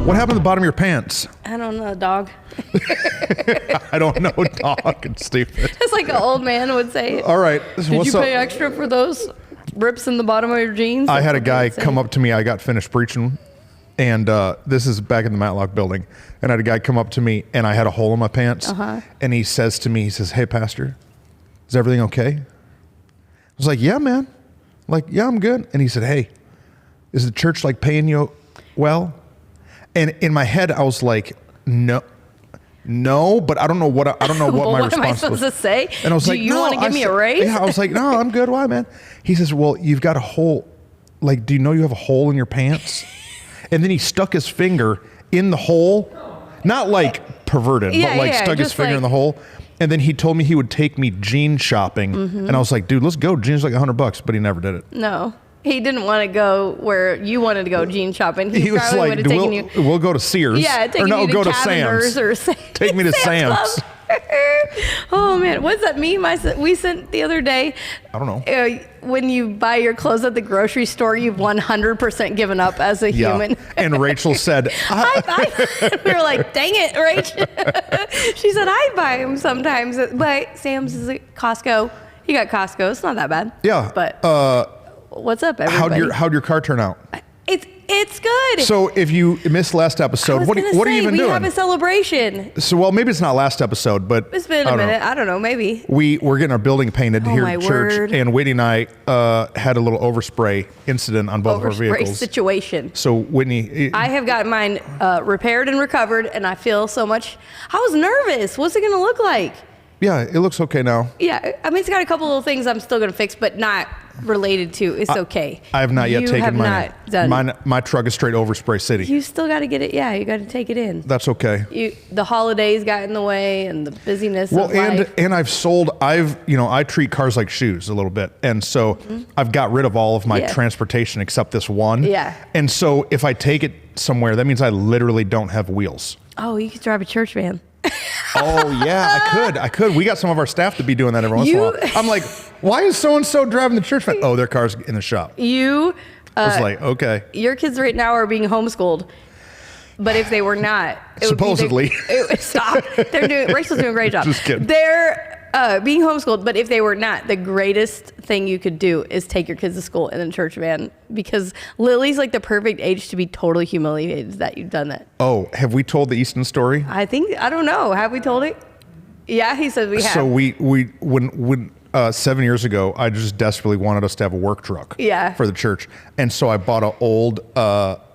What happened to the bottom of your pants? I don't know, dog. I don't know, dog. It's stupid. It's like an old man would say. All right. Did you pay extra for those rips in the bottom of your jeans? I had a guy come up to me. I got finished preaching, and this is back in the Matlock building. And I had a guy come up to me, and I had a hole in my pants. And he says to me, he says, "Hey, Pastor, is everything okay?" I was like, "Yeah, man." Like, "Yeah, I'm good." And he said, "Hey, is the church like paying you well?" And in my head, I was like, no, but I don't know what my response am I supposed to say? And I was like, "Do you want to give me a raise?" Yeah, I was like, "No, I'm good. Why, man?" He says, "Well, you've got a hole. Like, do you know you have a hole in your pants?" And then he stuck his finger in the hole, not like perverted, but like stuck his finger in the hole. And then he told me he would take me jean shopping, and I was like, "Dude, let's go. Jeans like $100," but he never did it. No. He didn't want to go where you wanted to go jean shopping. He was like, we'll go to Sears. Yeah, go to Sam's. Or take me to Sam's. Oh, man. What's that meme we sent the other day? I don't know. When you buy your clothes at the grocery store, you've 100% given up as a human. And Rachel said, we were like, dang it, Rachel. She said, I buy them sometimes. But Sam's is at Costco. You got Costco. It's not that bad. Yeah. But what's up, everybody? How'd your car turn out? It's good. So if you missed last episode, what are you even doing? We have a celebration. So, well, maybe it's not last episode, but it's been a minute. I don't know, maybe. We're getting our building painted here at church, word. and Whitney and I had a little overspray incident on both of our vehicles. Overspray situation. So Whitney, I have got mine repaired and recovered, and I feel so much. I was nervous. What's it going to look like? Yeah, it looks okay now. Yeah, I mean, it's got a couple little things I'm still going to fix, but not related to. It's okay. I have not yet taken mine. My truck is straight Overspray City. You still got to get it. Yeah, you got to take it in. That's okay. The holidays got in the way and the busyness of life. and I treat cars like shoes a little bit, and so I've got rid of all of my transportation except this one. Yeah. And so if I take it somewhere, that means I literally don't have wheels. Oh, you could drive a church van. Oh yeah, I could. We got some of our staff to be doing that every once in a while. I'm like, why is so and so driving the church van? Oh, their car's in the shop. I was like, okay. Your kids right now are being homeschooled, but if they were not, supposedly, stop. Rachel's doing a great job. Just kidding. They're being homeschooled, but if they were not, the greatest thing you could do is take your kids to school in a church van, because Lily's like the perfect age to be totally humiliated that you've done that. Oh, have we told the Easton story? I don't know. Have we told it? Yeah, he said we have. So when 7 years ago, I just desperately wanted us to have a work truck. Yeah. For the church, and so I bought an old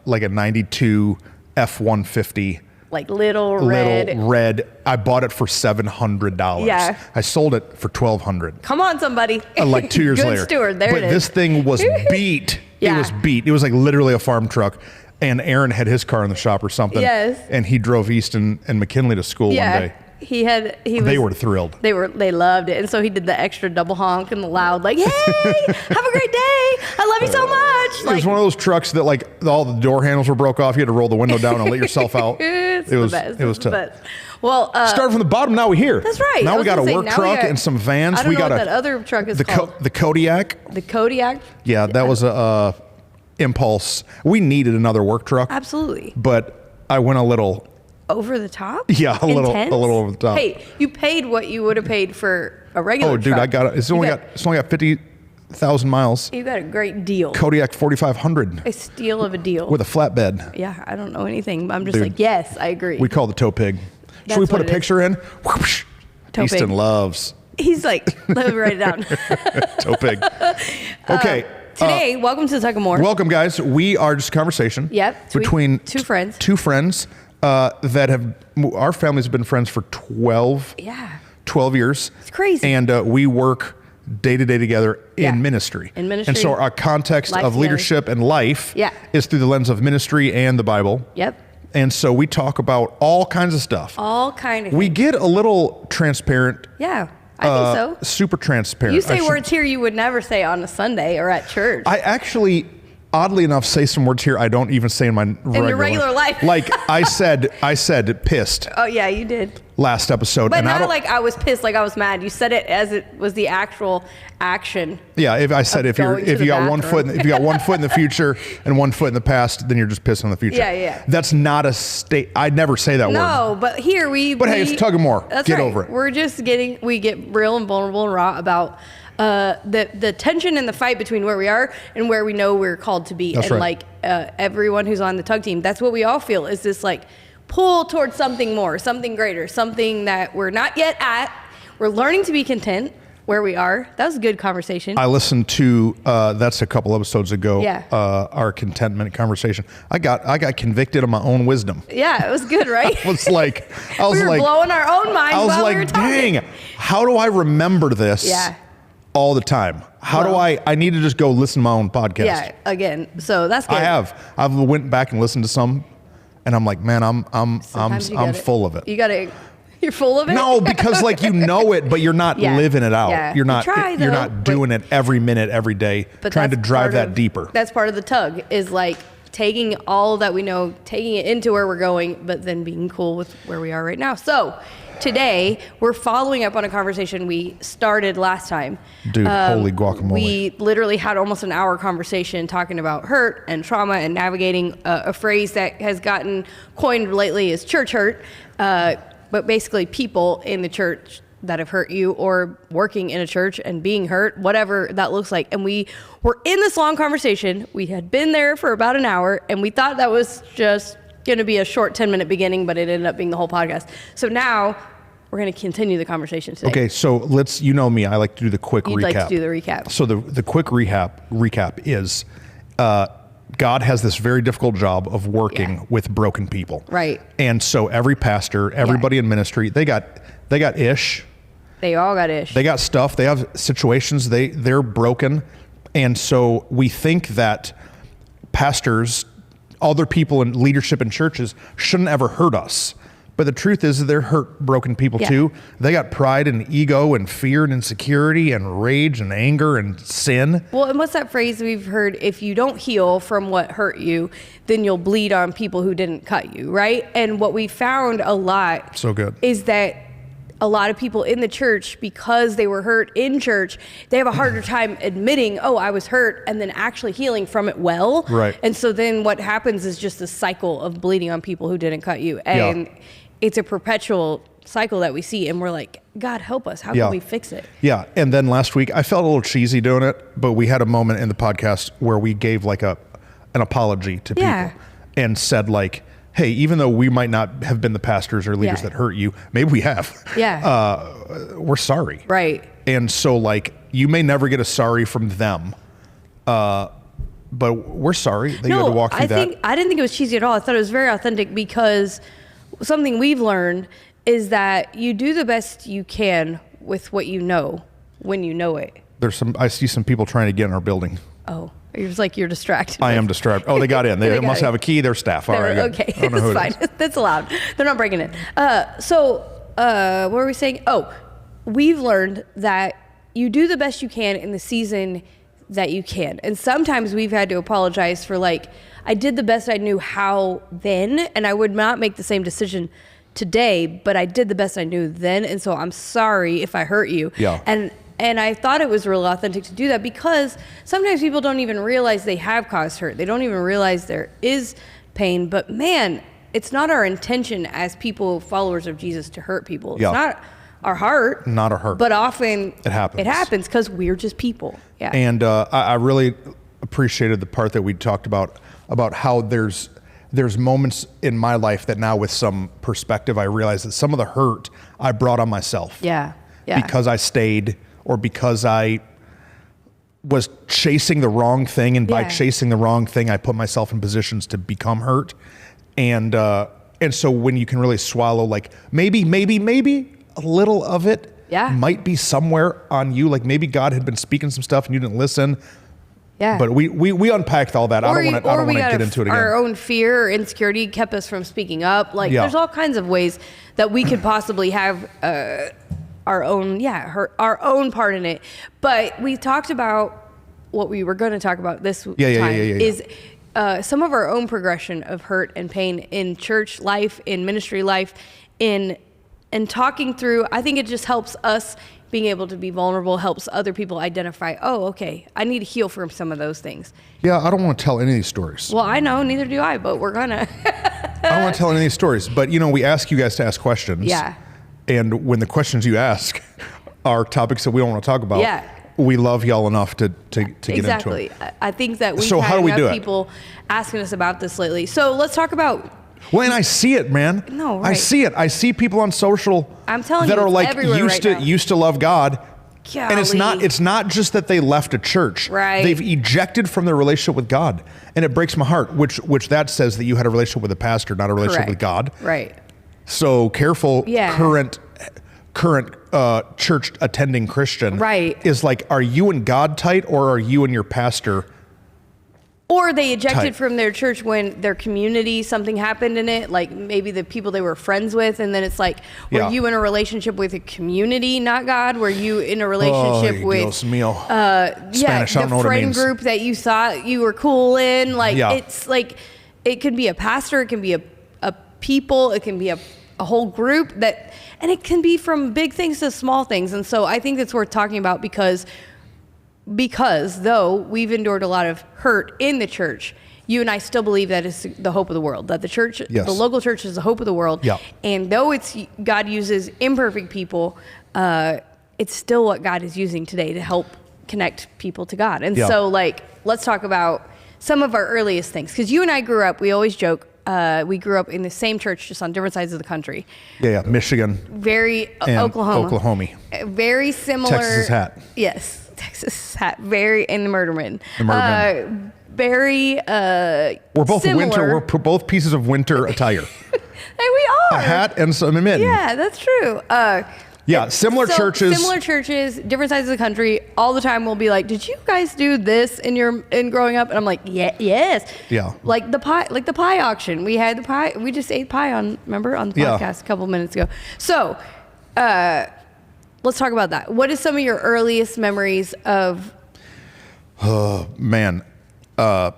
like a '92 F-150. Like little red. I bought it for $700. Yeah. I sold it for $1,200. Come on, somebody. Like 2 years later. Good steward. There it is. But this thing was beat. Yeah. It was beat. It was like literally a farm truck. And Aaron had his car in the shop or something. Yes. And he drove Easton and McKinley to school one day. They were thrilled. They loved it. And so he did the extra double honk and the loud, like, hey, have a great day. I love you so much. It was one of those trucks that like all the door handles were broke off. You had to roll the window down and let yourself out. It was tough. Well, started from the bottom. Now we're here. That's right. Now we got a work truck and some vans. I don't know what that other truck is called. The Kodiak. The Kodiak. Yeah, that was a Impulse. We needed another work truck. Absolutely. But I went a little over the top. Yeah, a little over the top. Hey, you paid what you would have paid for a regular truck. Oh, dude, I got it. It's only got 50,000 miles. You got a great deal. Kodiak 4500. A steal of a deal. With a flatbed. Yeah, I don't know anything, but I'm just like, yes, I agree. We call it the tow pig. Should we put a picture in? Whoosh. Easton loves. He's like, let me write it down. Tow pig. Okay. Today, welcome to the Tug of More. Welcome, guys. We are just a conversation. Yep. Between two friends. Two friends that have, our families have been friends for 12 years. It's crazy. And we work day to day together in ministry. And so our context of leadership and life is through the lens of ministry and the Bible. Yep. And so we talk about all kinds of stuff. All kind of things. We get a little transparent. Yeah. I think so. Super transparent. You say words here you would never say on a Sunday or at church. I actually, oddly enough, say some words here I don't even say in my regular life. Like I said pissed. Oh yeah, you did. Last episode. But and not like I was pissed, like I was mad. You said it as it was the actual action. Yeah, if I said if you got one foot in the future and one foot in the past, then you're just pissing on the future. Yeah. That's not a state. I'd never say that word. No, but here hey, it's tug of war. That's Get right. over it. We get real and vulnerable and raw about the tension and the fight between where we are and where we know we're called to be. That's and right. Everyone who's on the tug team, that's what we all feel, is this like pull towards something more, something greater, something that we're not yet at. We're learning to be content where we are. That was a good conversation. I listened to that's a couple episodes ago. Yeah. Our contentment conversation. I got convicted of my own wisdom. Yeah, it was good, right? I was like, we were blowing our own minds. I was while like, we were talking. dang, how do I remember this? Yeah. All the time. How do I need to just go listen to my own podcast. Yeah, again. So that's good. I've went back and listened to some, and I'm like, man, I'm full of it. You're full of it? No, because like you know it, but you're not living it out. Yeah. You're not doing it every minute, every day, trying to drive that deeper. That's part of the tug, is like taking all that we know, taking it into where we're going, but then being cool with where we are right now. So today, we're following up on a conversation we started last time. Dude, holy guacamole. We literally had almost an hour conversation talking about hurt and trauma and navigating a phrase that has gotten coined lately as church hurt. But basically people in the church that have hurt you, or working in a church and being hurt, whatever that looks like. And we were in this long conversation. We had been there for about an hour, and we thought that was just going to be a short 10-minute beginning, but it ended up being the whole podcast. So now we're going to continue the conversation today. Okay, so you know me, I like to do the quick recap. You'd like to do the recap. So the quick recap is God has this very difficult job of working with broken people. Right. And so every pastor, everybody in ministry, they got ish. They all got ish. They got stuff. They have situations. They're broken. And so we think that pastors, other people in leadership in churches shouldn't ever hurt us. But the truth is that they're hurt, broken people too. They got pride and ego and fear and insecurity and rage and anger and sin. Well, and what's that phrase we've heard? If you don't heal from what hurt you, then you'll bleed on people who didn't cut you, right? And what we found a lot is that a lot of people in the church, because they were hurt in church, they have a harder time admitting, oh, I was hurt, and then actually healing from it well. Right. And so then what happens is just a cycle of bleeding on people who didn't cut you. And it's a perpetual cycle that we see, and we're like, God help us. How can we fix it? Yeah. And then last week, I felt a little cheesy doing it, but we had a moment in the podcast where we gave like an apology to people and said like, hey, even though we might not have been the pastors or leaders that hurt you, maybe we have. Yeah. We're sorry. Right. And so like, you may never get a sorry from them, but we're sorry that you had to walk through that. I didn't think it was cheesy at all. I thought it was very authentic, because something we've learned is that you do the best you can with what you know when you know it. I see some people trying to get in our building. Oh, it's like you're distracted. I am distracted. Oh, they got in. They must have a key. They're staff. All right. Okay, that's fine. That's allowed. They're not breaking in. So what were we saying? Oh, we've learned that you do the best you can in the season that you can. And sometimes we've had to apologize for like, I did the best I knew how then, and I would not make the same decision today, but I did the best I knew then, and so I'm sorry if I hurt you. Yeah. And I thought it was really authentic to do that, because sometimes people don't even realize they have caused hurt. They don't even realize there is pain. But man, it's not our intention as people, followers of Jesus, to hurt people. It's not our heart. Not our heart. But often it happens. It happens because we're just people. Yeah. And I really appreciated the part that we talked about how there's moments in my life that now with some perspective, I realize that some of the hurt I brought on myself. Yeah. Because I stayed, or because I was chasing the wrong thing. And by chasing the wrong thing, I put myself in positions to become hurt. And so when you can really swallow, like maybe a little of it might be somewhere on you. Like maybe God had been speaking some stuff and you didn't listen. Yeah. But we unpacked all that. I don't want to get into it again. Our own fear or insecurity kept us from speaking up. Like there's all kinds of ways that we could possibly have our own part in it. But we talked about what we were going to talk about this time Yeah. is some of our own progression of hurt and pain in church life, in ministry life, in talking through. I think it just helps us being able to be vulnerable, helps other people identify, oh, okay, I need to heal from some of those things. Yeah, I don't want to tell any of these stories. Well, I know, neither do I, but we're gonna. I don't want to tell any of these stories, but we ask you guys to ask questions. Yeah. And when the questions you ask are topics that we don't want to talk about, yeah, we love y'all enough to get into them. Exactly. I think that we've So how had do we do enough it? people asking us about this lately. So let's talk about. Well, and I see it, man. No, right. I see it. I see people on social I'm telling that you, are it's like everywhere right now. used to love God. And Golly. it's not just that they left a church. Right. They've ejected from their relationship with God. And it breaks my heart, which that says that you had a relationship with a pastor, not a relationship with God. Right. So careful, Yeah. current church attending Christian Right. is like, are you and God tight, or are you and your pastor? Or they ejected Tight. from their church when their community, something happened in it, like maybe the people they were friends with, and then it's like, were Yeah. you in a relationship with a community, not God? Were you in a relationship Ay, with Dios mío. Spanish, I don't the know what it friend means. group that you thought you were cool in? Like Yeah. it's like it could be a pastor, it can be a people, it can be a whole group that, and it can be from big things to small things. And so I think it's worth talking about because though we've endured a lot of hurt in the church, you and I still believe that it's the hope of the world, that the church, Yes. the local church is the hope of the world. Yeah. And though it's God uses imperfect people, it's still what God is using today to help connect people to God. And Yeah. so let's talk about some of our earliest things. Because you and I grew up, we always joke, we grew up in the same church, just on different sides of the country. Yeah, Michigan Very and Oklahoma. Very similar. Texas's hat. Yes, Texas hat. Very in the Murderman. The Murderman. Very We're both similar. winter. We're both pieces of winter attire. Hey, we are. A hat and some mitten. Yeah, that's true. Yeah, similar churches. Similar churches, different sides of the country. All the time, we'll be like, "Did you guys do this in growing up?" And I'm like, "Yeah, yes." Yeah. Like the pie auction. We had the pie. We just ate pie on the podcast a couple minutes ago. So, let's talk about that. What is some of your earliest memories of? Man, a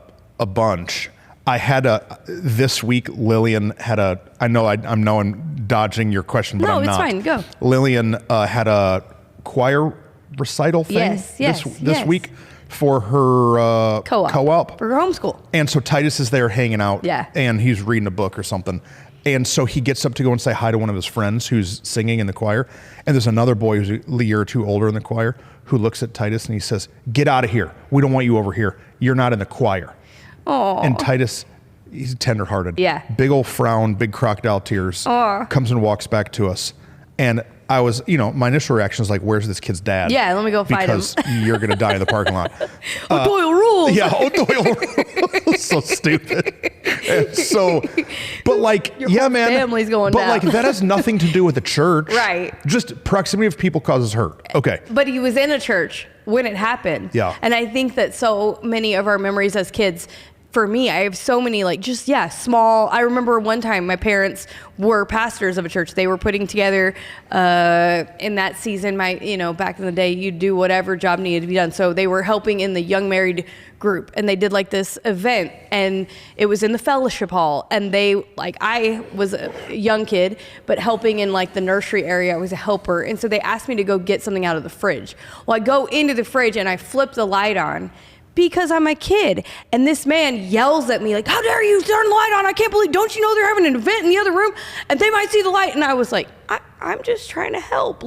bunch. I had this week, Lillian had I'm dodging your question, but No, I'm it's not. fine, go. Lillian had a choir recital thing this week for her co-op. For her homeschool. And so Titus is there hanging out, Yeah. and he's reading a book or something. And so he gets up to go and say hi to one of his friends who's singing in the choir. And there's another boy who's a year or two older in the choir who looks at Titus and he says, "Get out of here. We don't want you over here. You're not in the choir." Oh. And Titus, he's tenderhearted. Yeah. Big old frown, big crocodile tears. Comes and walks back to us. And I was, my initial reaction was like, where's this kid's dad? Yeah, let me go fight him. Because you're going to die in the parking lot. O'Doyle rules. Yeah, O'Doyle rules. So stupid. And so, but Your whole man. family's going but down. that has nothing to do with the church. Right. Just proximity of people causes hurt. Okay. But he was in a church when it happened. Yeah. And I think that so many of our memories as kids, for me, I have so many small. I remember one time my parents were pastors of a church. They were putting together in that season, back in the day, you'd do whatever job needed to be done. So they were helping in the young married group, and they did this event, and it was in the fellowship hall. And I was a young kid, but helping in the nursery area, I was a helper. And so they asked me to go get something out of the fridge. Well, I go into the fridge and I flip the light on, because I'm a kid. And this man yells at me how dare you turn the light on? I can't believe, don't you know they're having an event in the other room and they might see the light? And I was like, I'm just trying to help.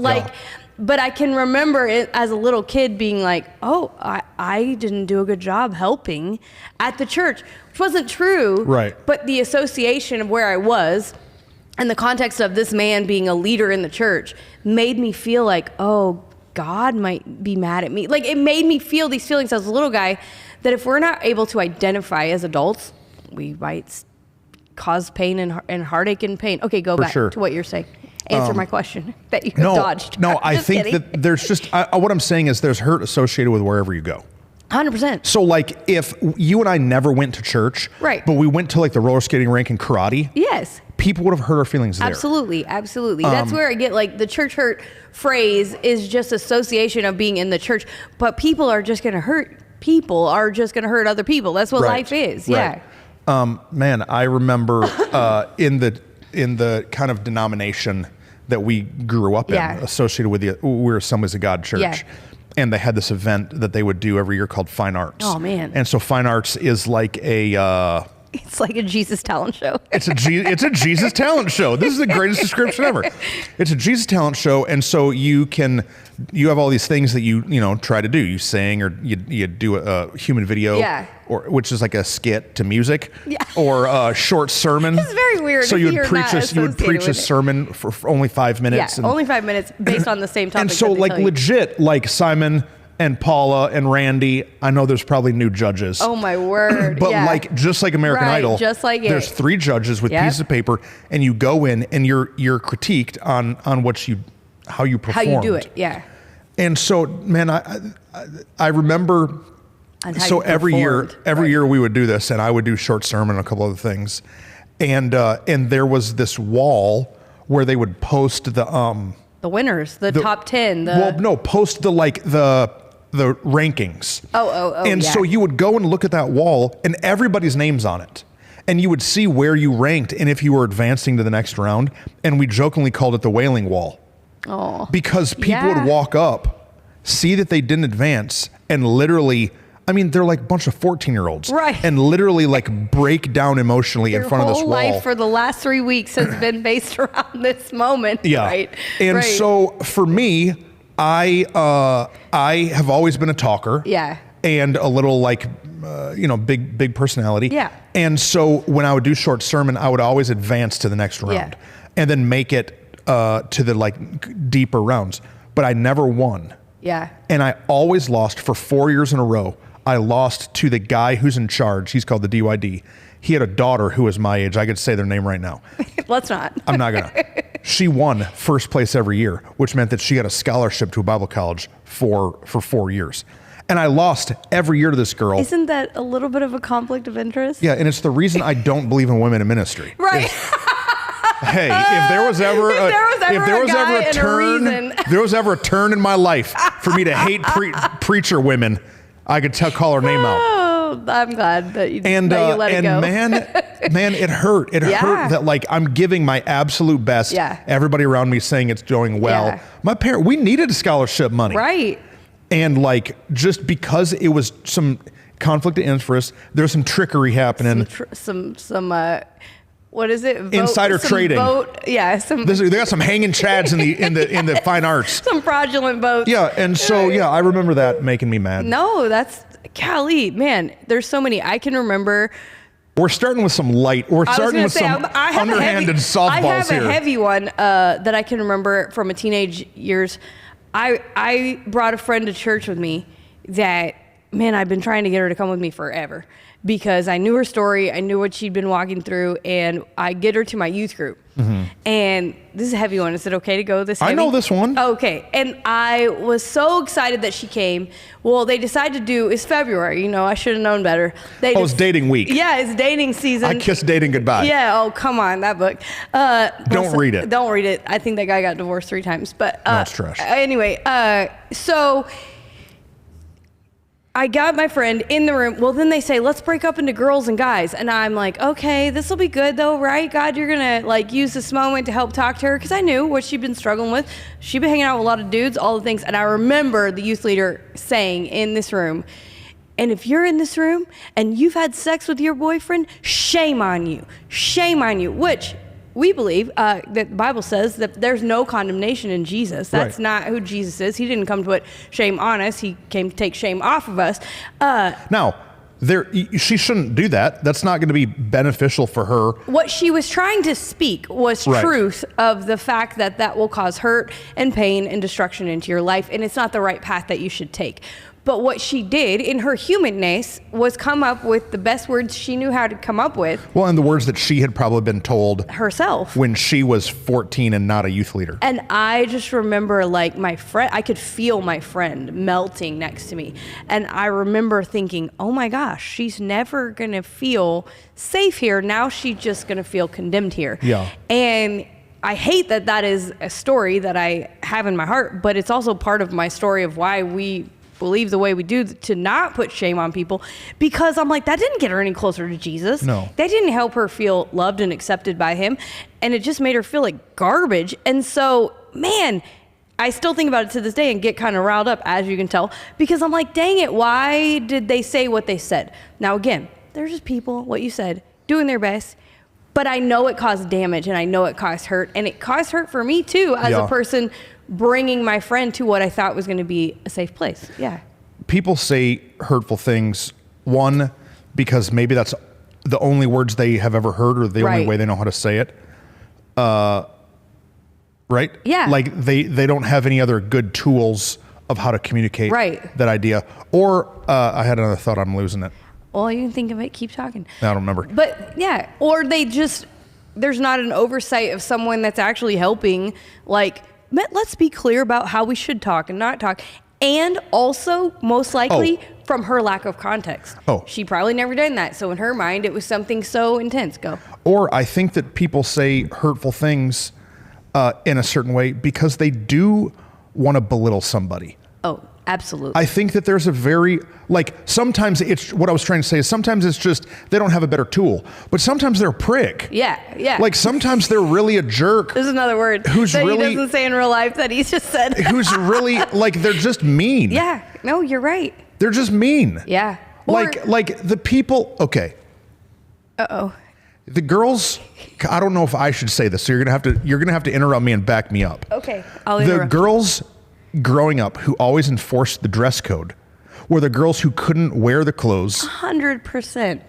But I can remember it as a little kid being oh, I didn't do a good job helping at the church, which wasn't true. Right. But the association of where I was and the context of this man being a leader in the church made me feel oh, God might be mad at me. It made me feel these feelings as a little guy that if we're not able to identify as adults, we might cause pain and heartache and pain. Okay, go back to what you're saying. Answer my question that you dodged. No, I Just think kidding. that there's just, what I'm saying is there's hurt associated with wherever you go. 100%. So if you and I never went to church, right, but we went to the roller skating rink and karate, yes, people would have hurt our feelings there. Absolutely. That's where I get the church hurt phrase is just association of being in the church, but people are just going to hurt people are just going to hurt other people. That's what Right. life is. Right. Yeah. Man, I remember in the kind of denomination that we grew up in, Yeah. associated with we're Assemblies of God Church. Yeah. And they had this event that they would do every year called Fine Arts. Oh, man. And so Fine Arts is like a It's like a Jesus talent show. it's a Jesus talent show. This is the greatest description ever. It's a Jesus talent show, and so you have all these things that you try to do. You sing, or you do a human video, Yeah. or which is like a skit to music, Yeah. or a short sermon. It's very weird So if you would you're preach not a associated with it. sermon for only 5 minutes. Yeah, only 5 minutes based on the same topic. And so that they like tell you. legit, like Simon and Paula and Randy, I know there's probably new judges. Oh my word. But yeah. like just like American Right, Idol, just like it. there's 3 judges with Yep. pieces of paper, and you go in and you're critiqued on how you performed. how you do it. Yeah. And so, man, I remember. And how So you every performed. year we would do this, and I would do short sermon and a couple other things, and there was this wall where they would post the winners, the top 10. post the rankings. Oh, And yeah. so you would go and look at that wall, and everybody's name's on it. And you would see where you ranked and if you were advancing to the next round. And we jokingly called it the wailing wall. Oh. Because people Yeah. would walk up, see that they didn't advance, and literally, I mean, they're like a bunch of 14-year-olds. Right. And literally like break down emotionally in front of this Your wall. whole life for the last 3 weeks has been based around this moment. Yeah. Right. And Right. so for me, I have always been a talker. Yeah. And a little like, big personality. Yeah. And so when I would do short sermon, I would always advance to the next round, Yeah. and then make it to the like deeper rounds. But I never won. Yeah. And I always lost for 4 years in a row. I lost to the guy who's in charge. He's called the DYD. He had a daughter who was my age. I could say their name right now. Let's not. I'm not gonna. She won first place every year, which meant that she got a scholarship to a Bible college for 4 years. And I lost every year to this girl. Isn't that a little bit of a conflict of interest? Yeah, and it's the reason I don't believe in women in ministry. Right. Hey, if there was ever a turn in my life for me to hate preacher women, I could call her name out. Oh, I'm glad that you, And that you let it go. man, it hurt. It Yeah. hurt that like I'm giving my absolute best. Yeah. Everybody around me saying it's going well. Yeah. We needed scholarship money. Right. And like just because it was some conflict of interest, there's some trickery happening. What is it? Insider trading. Yeah. They got some hanging chads in the fine arts. Some fraudulent votes. Yeah, and so I remember that making me mad. No, that's golly, man. There's so many. I can remember. We're starting with some light. We're starting with some underhanded softballs I have here. a heavy one that I can remember from a teenage years. I brought a friend to church with me that, man, I've been trying to get her to come with me forever because I knew her story. I knew what she'd been walking through, and I get her to my youth group. Mm-hmm. And this is a heavy one. Is it okay to go this heavy? I know this one. Okay. And I was so excited that she came. Well, they decided to do, it's February. I should have known better. It's dating week. Yeah, it's dating season. I Kissed Dating Goodbye. Yeah. Oh, come on, that book. Don't read it. Don't read it. I think that guy got divorced 3 times. But No, it's trash. Anyway, so I got my friend in the room. Well, then they say, let's break up into girls and guys. And I'm like, okay, this will be good though, right? God, you're going to like use this moment to help talk to her. Cause I knew what she'd been struggling with. She'd been hanging out with a lot of dudes, all the things. And I remember the youth leader saying in this room, and if you're in this room and you've had sex with your boyfriend, shame on you, which we believe that the Bible says that there's no condemnation in Jesus. That's Right. not who Jesus is. He didn't come to put shame on us. He came to take shame off of us. Now, she shouldn't do that. That's not going to be beneficial for her. What she was trying to speak was Right. truth of the fact that will cause hurt and pain and destruction into your life, and it's not the right path that you should take. But what she did in her humanness was come up with the best words she knew how to come up with. Well, and the words that she had probably been told herself when she was 14 and not a youth leader. And I just remember like my friend, I could feel my friend melting next to me. And I remember thinking, oh my gosh, she's never going to feel safe here. Now she's just going to feel condemned here. Yeah. And I hate that is a story that I have in my heart, but it's also part of my story of why we believe the way we do to not put shame on people, because I'm like, that didn't get her any closer to Jesus. No. That didn't help her feel loved and accepted by him. And it just made her feel like garbage. And so, man, I still think about it to this day and get kind of riled up, as you can tell, because I'm like, dang it, why did they say what they said? Now, again, they're just people, what you said, doing their best. But I know it caused damage and I know it caused hurt. And it caused hurt for me, too, as a person bringing my friend to what I thought was going to be a safe place. Yeah. People say hurtful things, one, because maybe that's the only words they have ever heard or the only way they know how to say it. Right? Yeah. Like they don't have any other good tools of how to communicate that idea. Or I had another thought, I'm losing it. Well, you can think of it, keep talking. I don't remember. But yeah, or there's not an oversight of someone that's actually helping, like, let's be clear about how we should talk and not talk. And also, most likely, from her lack of context. She probably never done that. So in her mind, it was something so intense. Go. Or I think that people say hurtful things in a certain way because they do want to belittle somebody. Oh, absolutely. I think that there's a very, like, sometimes it's, what I was trying to say is sometimes it's just, they don't have a better tool, but sometimes they're a prick. Yeah, yeah. Like sometimes they're really a jerk. There's another word who's that really, he doesn't say in real life that he's just said. Who's really, like, they're just mean. Yeah, no, you're right. They're just mean. Yeah. Like the people, okay. Uh-oh. The girls, I don't know if I should say this, so you're gonna have to interrupt me and back me up. Okay, I'll interrupt. The girls growing up who always enforced the dress code were the girls who couldn't wear the clothes. 100%.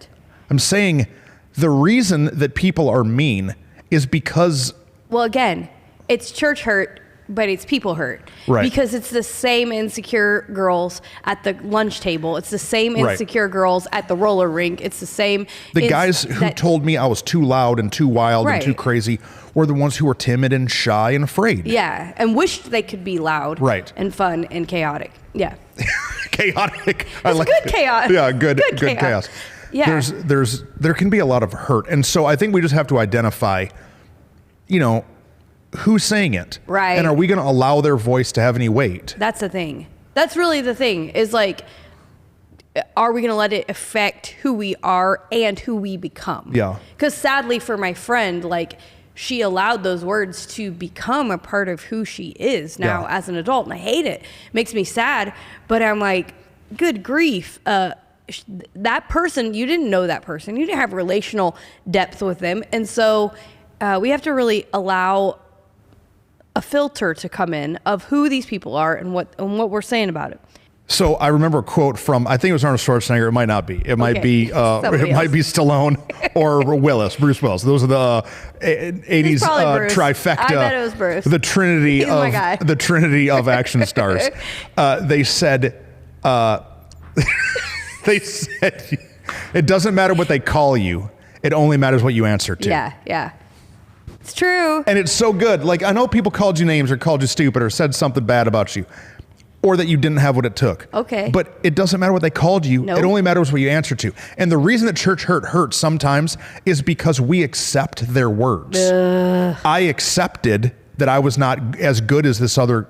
I'm saying the reason that people are mean is because... Well, again, it's church hurt, but it's people hurt. Right. Because it's the same insecure girls at the lunch table. It's the same insecure girls at the roller rink. It's the same... The guys who told me I was too loud and too wild and too crazy were the ones who were timid and shy and afraid. Yeah, and wished they could be loud and fun and chaotic. Yeah. Chaotic. I like good chaos. Yeah, good chaos. Yeah. There can be a lot of hurt. And so I think we just have to identify, who's saying it. Right. And are we going to allow their voice to have any weight? That's the thing. That's really the thing, is like, are we going to let it affect who we are and who we become? Yeah. Because sadly for my friend, like, she allowed those words to become a part of who she is now as an adult. And I hate it. It makes me sad. But I'm like, good grief. That person, you didn't know that person. You didn't have relational depth with them. And so we have to really allow a filter to come in of who these people are and what we're saying about it. So I remember a quote from, I think it was Arnold Schwarzenegger. It might not be. It might be. Might be Stallone or Bruce Willis. Those are the '80s trifecta. I bet it was Bruce. The trinity of action stars. They said, it doesn't matter what they call you. It only matters what you answer to. Yeah, yeah. It's true. And it's so good. Like, I know people called you names or called you stupid or said something bad about you, or that you didn't have what it took. Okay. But it doesn't matter what they called you. Nope. It only matters what you answer to. And the reason that church hurts sometimes is because we accept their words. I accepted that I was not as good as this other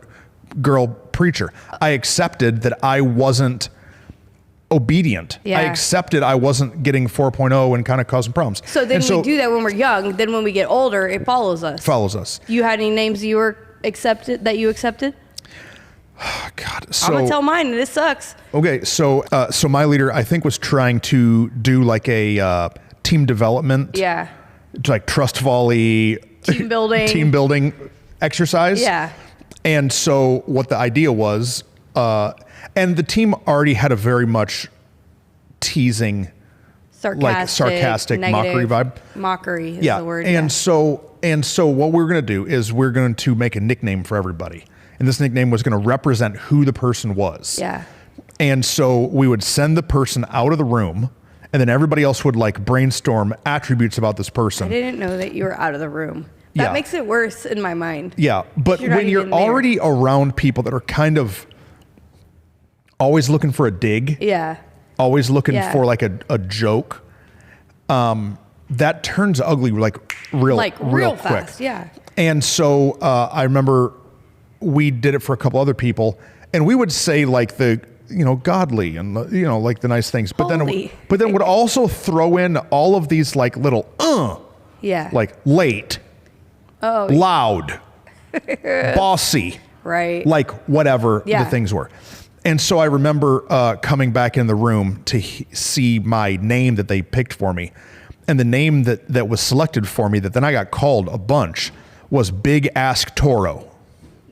girl preacher. I accepted that I wasn't obedient. Yeah. I accepted I wasn't getting 4.0 and kind of causing problems. So then we do that when we're young. Then when we get older, it follows us. You had any names you accepted? Oh, God. So, I'm gonna tell mine, and it sucks. Okay, so my leader, I think, was trying to do like a team development, like trust volley, team building exercise. Yeah. And so what the idea was, and the team already had a very much teasing, sarcastic mockery vibe. Mockery is the word. And so what we're gonna do is we're going to make a nickname for everybody. And this nickname was going to represent who the person was. Yeah. And so we would send the person out of the room, and then everybody else would like brainstorm attributes about this person. I didn't know that you were out of the room. That makes it worse in my mind. Yeah. But when you're already around people that are kind of always looking for a dig. Yeah. Always looking for like a joke. That turns ugly real fast. Quick. Yeah. And so I remember we did it for a couple other people, and we would say like the godly and, like the nice things. But Holy. then would also throw in all of these like little, Yeah. like late, loud, bossy, right. like whatever Yeah. the things were. And so I remember coming back in the room to see my name that they picked for me. And the name that was selected for me that then I got called a bunch was Big Ask Toro.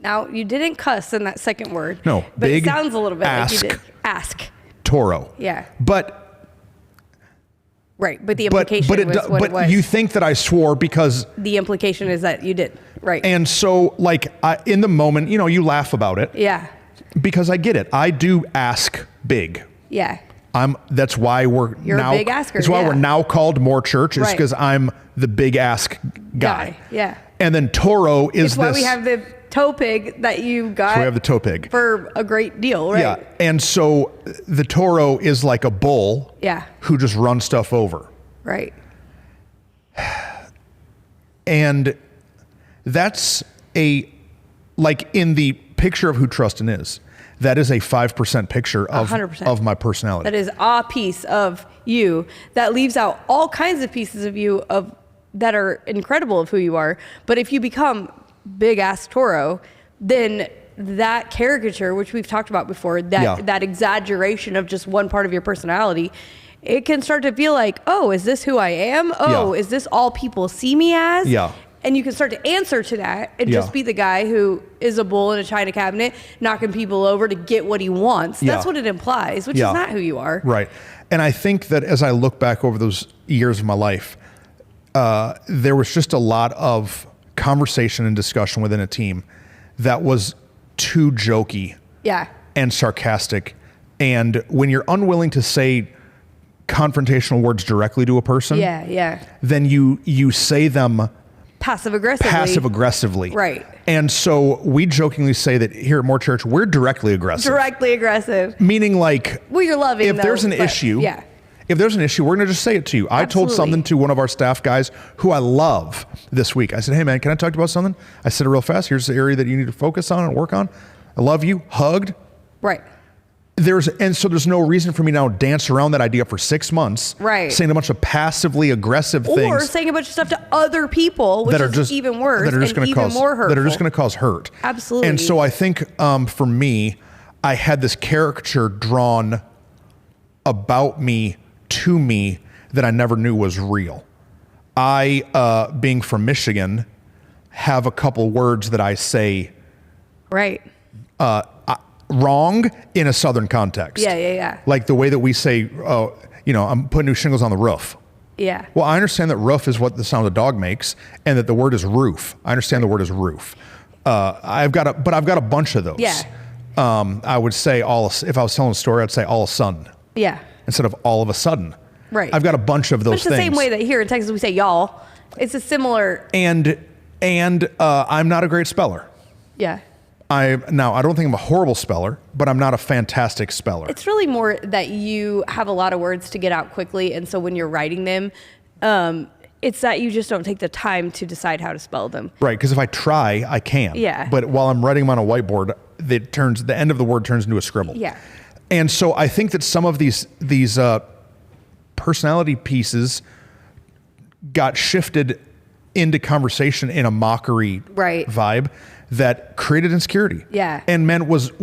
Now, you didn't cuss in that second word. No, but Big it sounds a little bit Ask like you did. Ask. Toro. Yeah. But Right, but the implication was what it was. But you think that I swore because... The implication is that you did. Right. And so, like, in the moment, you laugh about it. Yeah. Because I get it. I do ask big. Yeah. That's why You're a big asker. That's why we're now called More Church. It's because I'm the big ask guy. Yeah. And then Toro is It's why we have the toe pig that you got. So we have the toe pig for a great deal, right? Yeah. And so the Toro is like a bull. Yeah. Who just runs stuff over. Right. And that's like in the picture of who Truston is, that is a 5% picture of 100%. Of my personality. That is a piece of you that leaves out all kinds of pieces of you that are incredible of who you are. But if you become Big Ass Toro, then that caricature, which we've talked about before, that exaggeration of just one part of your personality, it can start to feel like, oh, is this who I am? Oh, is this all people see me as? Yeah. And you can start to answer to that and just be the guy who is a bull in a china cabinet, knocking people over to get what he wants. That's what it implies, which is not who you are. Right. And I think that as I look back over those years of my life, there was just a lot of conversation and discussion within a team that was too jokey and sarcastic. And when you're unwilling to say confrontational words directly to a person, then you say them passive aggressively. Right. And so we jokingly say that here at More Church, we're directly aggressive. Meaning like, well, you're loving if there's an issue, if there's an issue, we're going to just say it to you. I told something to one of our staff guys who I love this week. I said, hey man, can I talk to you about something? I said it real fast. Here's the area that you need to focus on and work on. I love you. Hugged. Right. So there's no reason for me now to dance around that idea for 6 months. Right. Saying a bunch of passively aggressive things. Or saying a bunch of stuff to other people, which is even worse that are just and even more hurtful. That are just going to cause hurt. Absolutely. And so I think for me, I had this caricature drawn about me, to me, that I never knew was real. I, being from Michigan, have a couple words that I say wrong in a Southern context. Yeah. Like the way that we say, I'm putting new shingles on the roof. Yeah. Well, I understand that roof is what the sound of a dog makes, and that the word is roof. I understand the word is roof. I've got a bunch of those. Yeah. I would say if I was telling a story, I'd say all of a sudden. Yeah. Instead of all of a sudden. Right. I've got a bunch of those things. It's the same way that here in Texas we say y'all. It's a similar. And I'm not a great speller. Yeah. I don't think I'm a horrible speller, but I'm not a fantastic speller. It's really more that you have a lot of words to get out quickly, and so when you're writing them, it's that you just don't take the time to decide how to spell them. Right, because if I try, I can. Yeah. But while I'm writing them on a whiteboard, the end of the word turns into a scribble. Yeah. And so I think that some of these personality pieces got shifted into conversation in a mockery vibe that created insecurity. Yeah. And meant was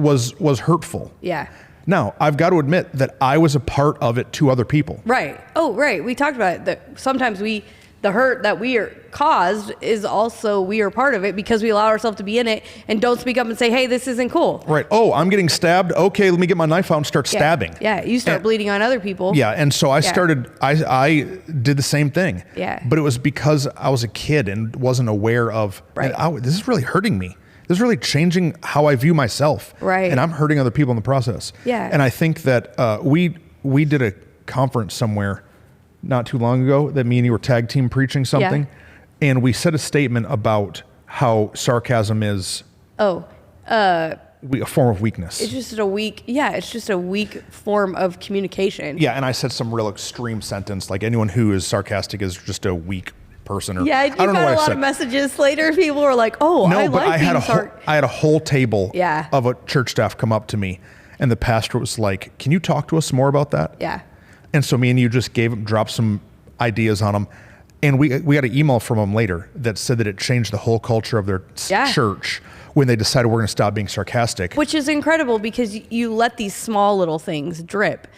hurtful. Yeah. Now, I've got to admit that I was a part of it to other people. Right. Oh, right. We talked about it. That sometimes the hurt that we are caused is also we are part of it because we allow ourselves to be in it and don't speak up and say, hey, this isn't cool. Right. Oh, I'm getting stabbed. Okay, let me get my knife out and start stabbing. Yeah. You start bleeding on other people. Yeah. And so I started, I did the same thing. Yeah. But it was because I was a kid and wasn't aware of, this is really hurting me. This is really changing how I view myself. Right. And I'm hurting other people in the process. Yeah. And I think that we did a conference somewhere not too long ago that me and you were tag team preaching something. Yeah. And we said a statement about how sarcasm is a form of weakness. It's just a weak form of communication. Yeah. And I said some real extreme sentence, like anyone who is sarcastic is just a weak person. Or, I got a lot of messages later. People were like, "Oh, I had a whole table of a church staff come up to me, And the pastor was like, can you talk to us more about that? Yeah. And so me and you just dropped some ideas on them. And we got an email from them later that said that it changed the whole culture of their church when they decided we're going to stop being sarcastic. Which is incredible because you let these small little things drip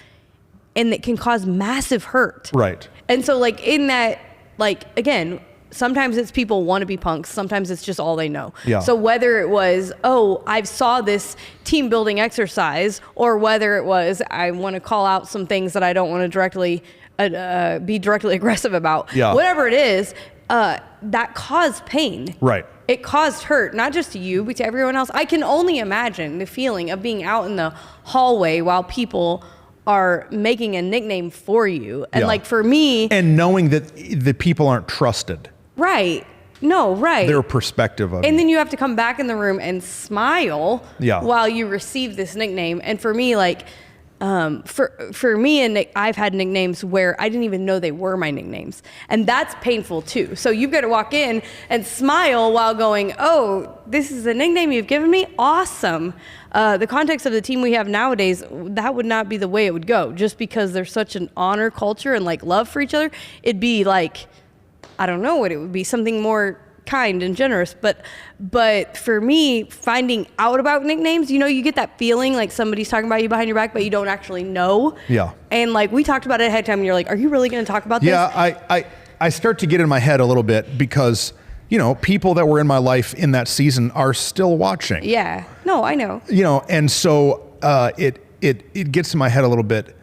and it can cause massive hurt. Right. And so like in that, like, again, sometimes it's people want to be punks. Sometimes it's just all they know. Yeah. So whether it was, oh, I saw this team building exercise, or whether it was, I want to call out some things that I don't want to directly be directly aggressive about. Yeah. Whatever it is, that caused pain. Right. It caused hurt, not just to you, but to everyone else. I can only imagine the feeling of being out in the hallway while people are making a nickname for you. And like for me... And knowing that the people aren't trusted. Right. No, right. Their perspective of and then you have to come back in the room and smile while you receive this nickname. And for me, like, for me and Nick, I've had nicknames where I didn't even know they were my nicknames. And that's painful too. So you've got to walk in and smile while going, oh, this is the nickname you've given me? Awesome. The context of the team we have nowadays, that would not be the way it would go. Just because there's such an honor culture and like love for each other, it'd be like, I don't know what it would be, something more kind and generous. But for me, finding out about nicknames, you know, you get that feeling like somebody's talking about you behind your back, but you don't actually know. Yeah. And like we talked about it ahead of time and you're like, are you really going to talk about this? Yeah, I start to get in my head a little bit because, you know, people that were in my life in that season are still watching. Yeah. No, I know. You know, and so it gets in my head a little bit,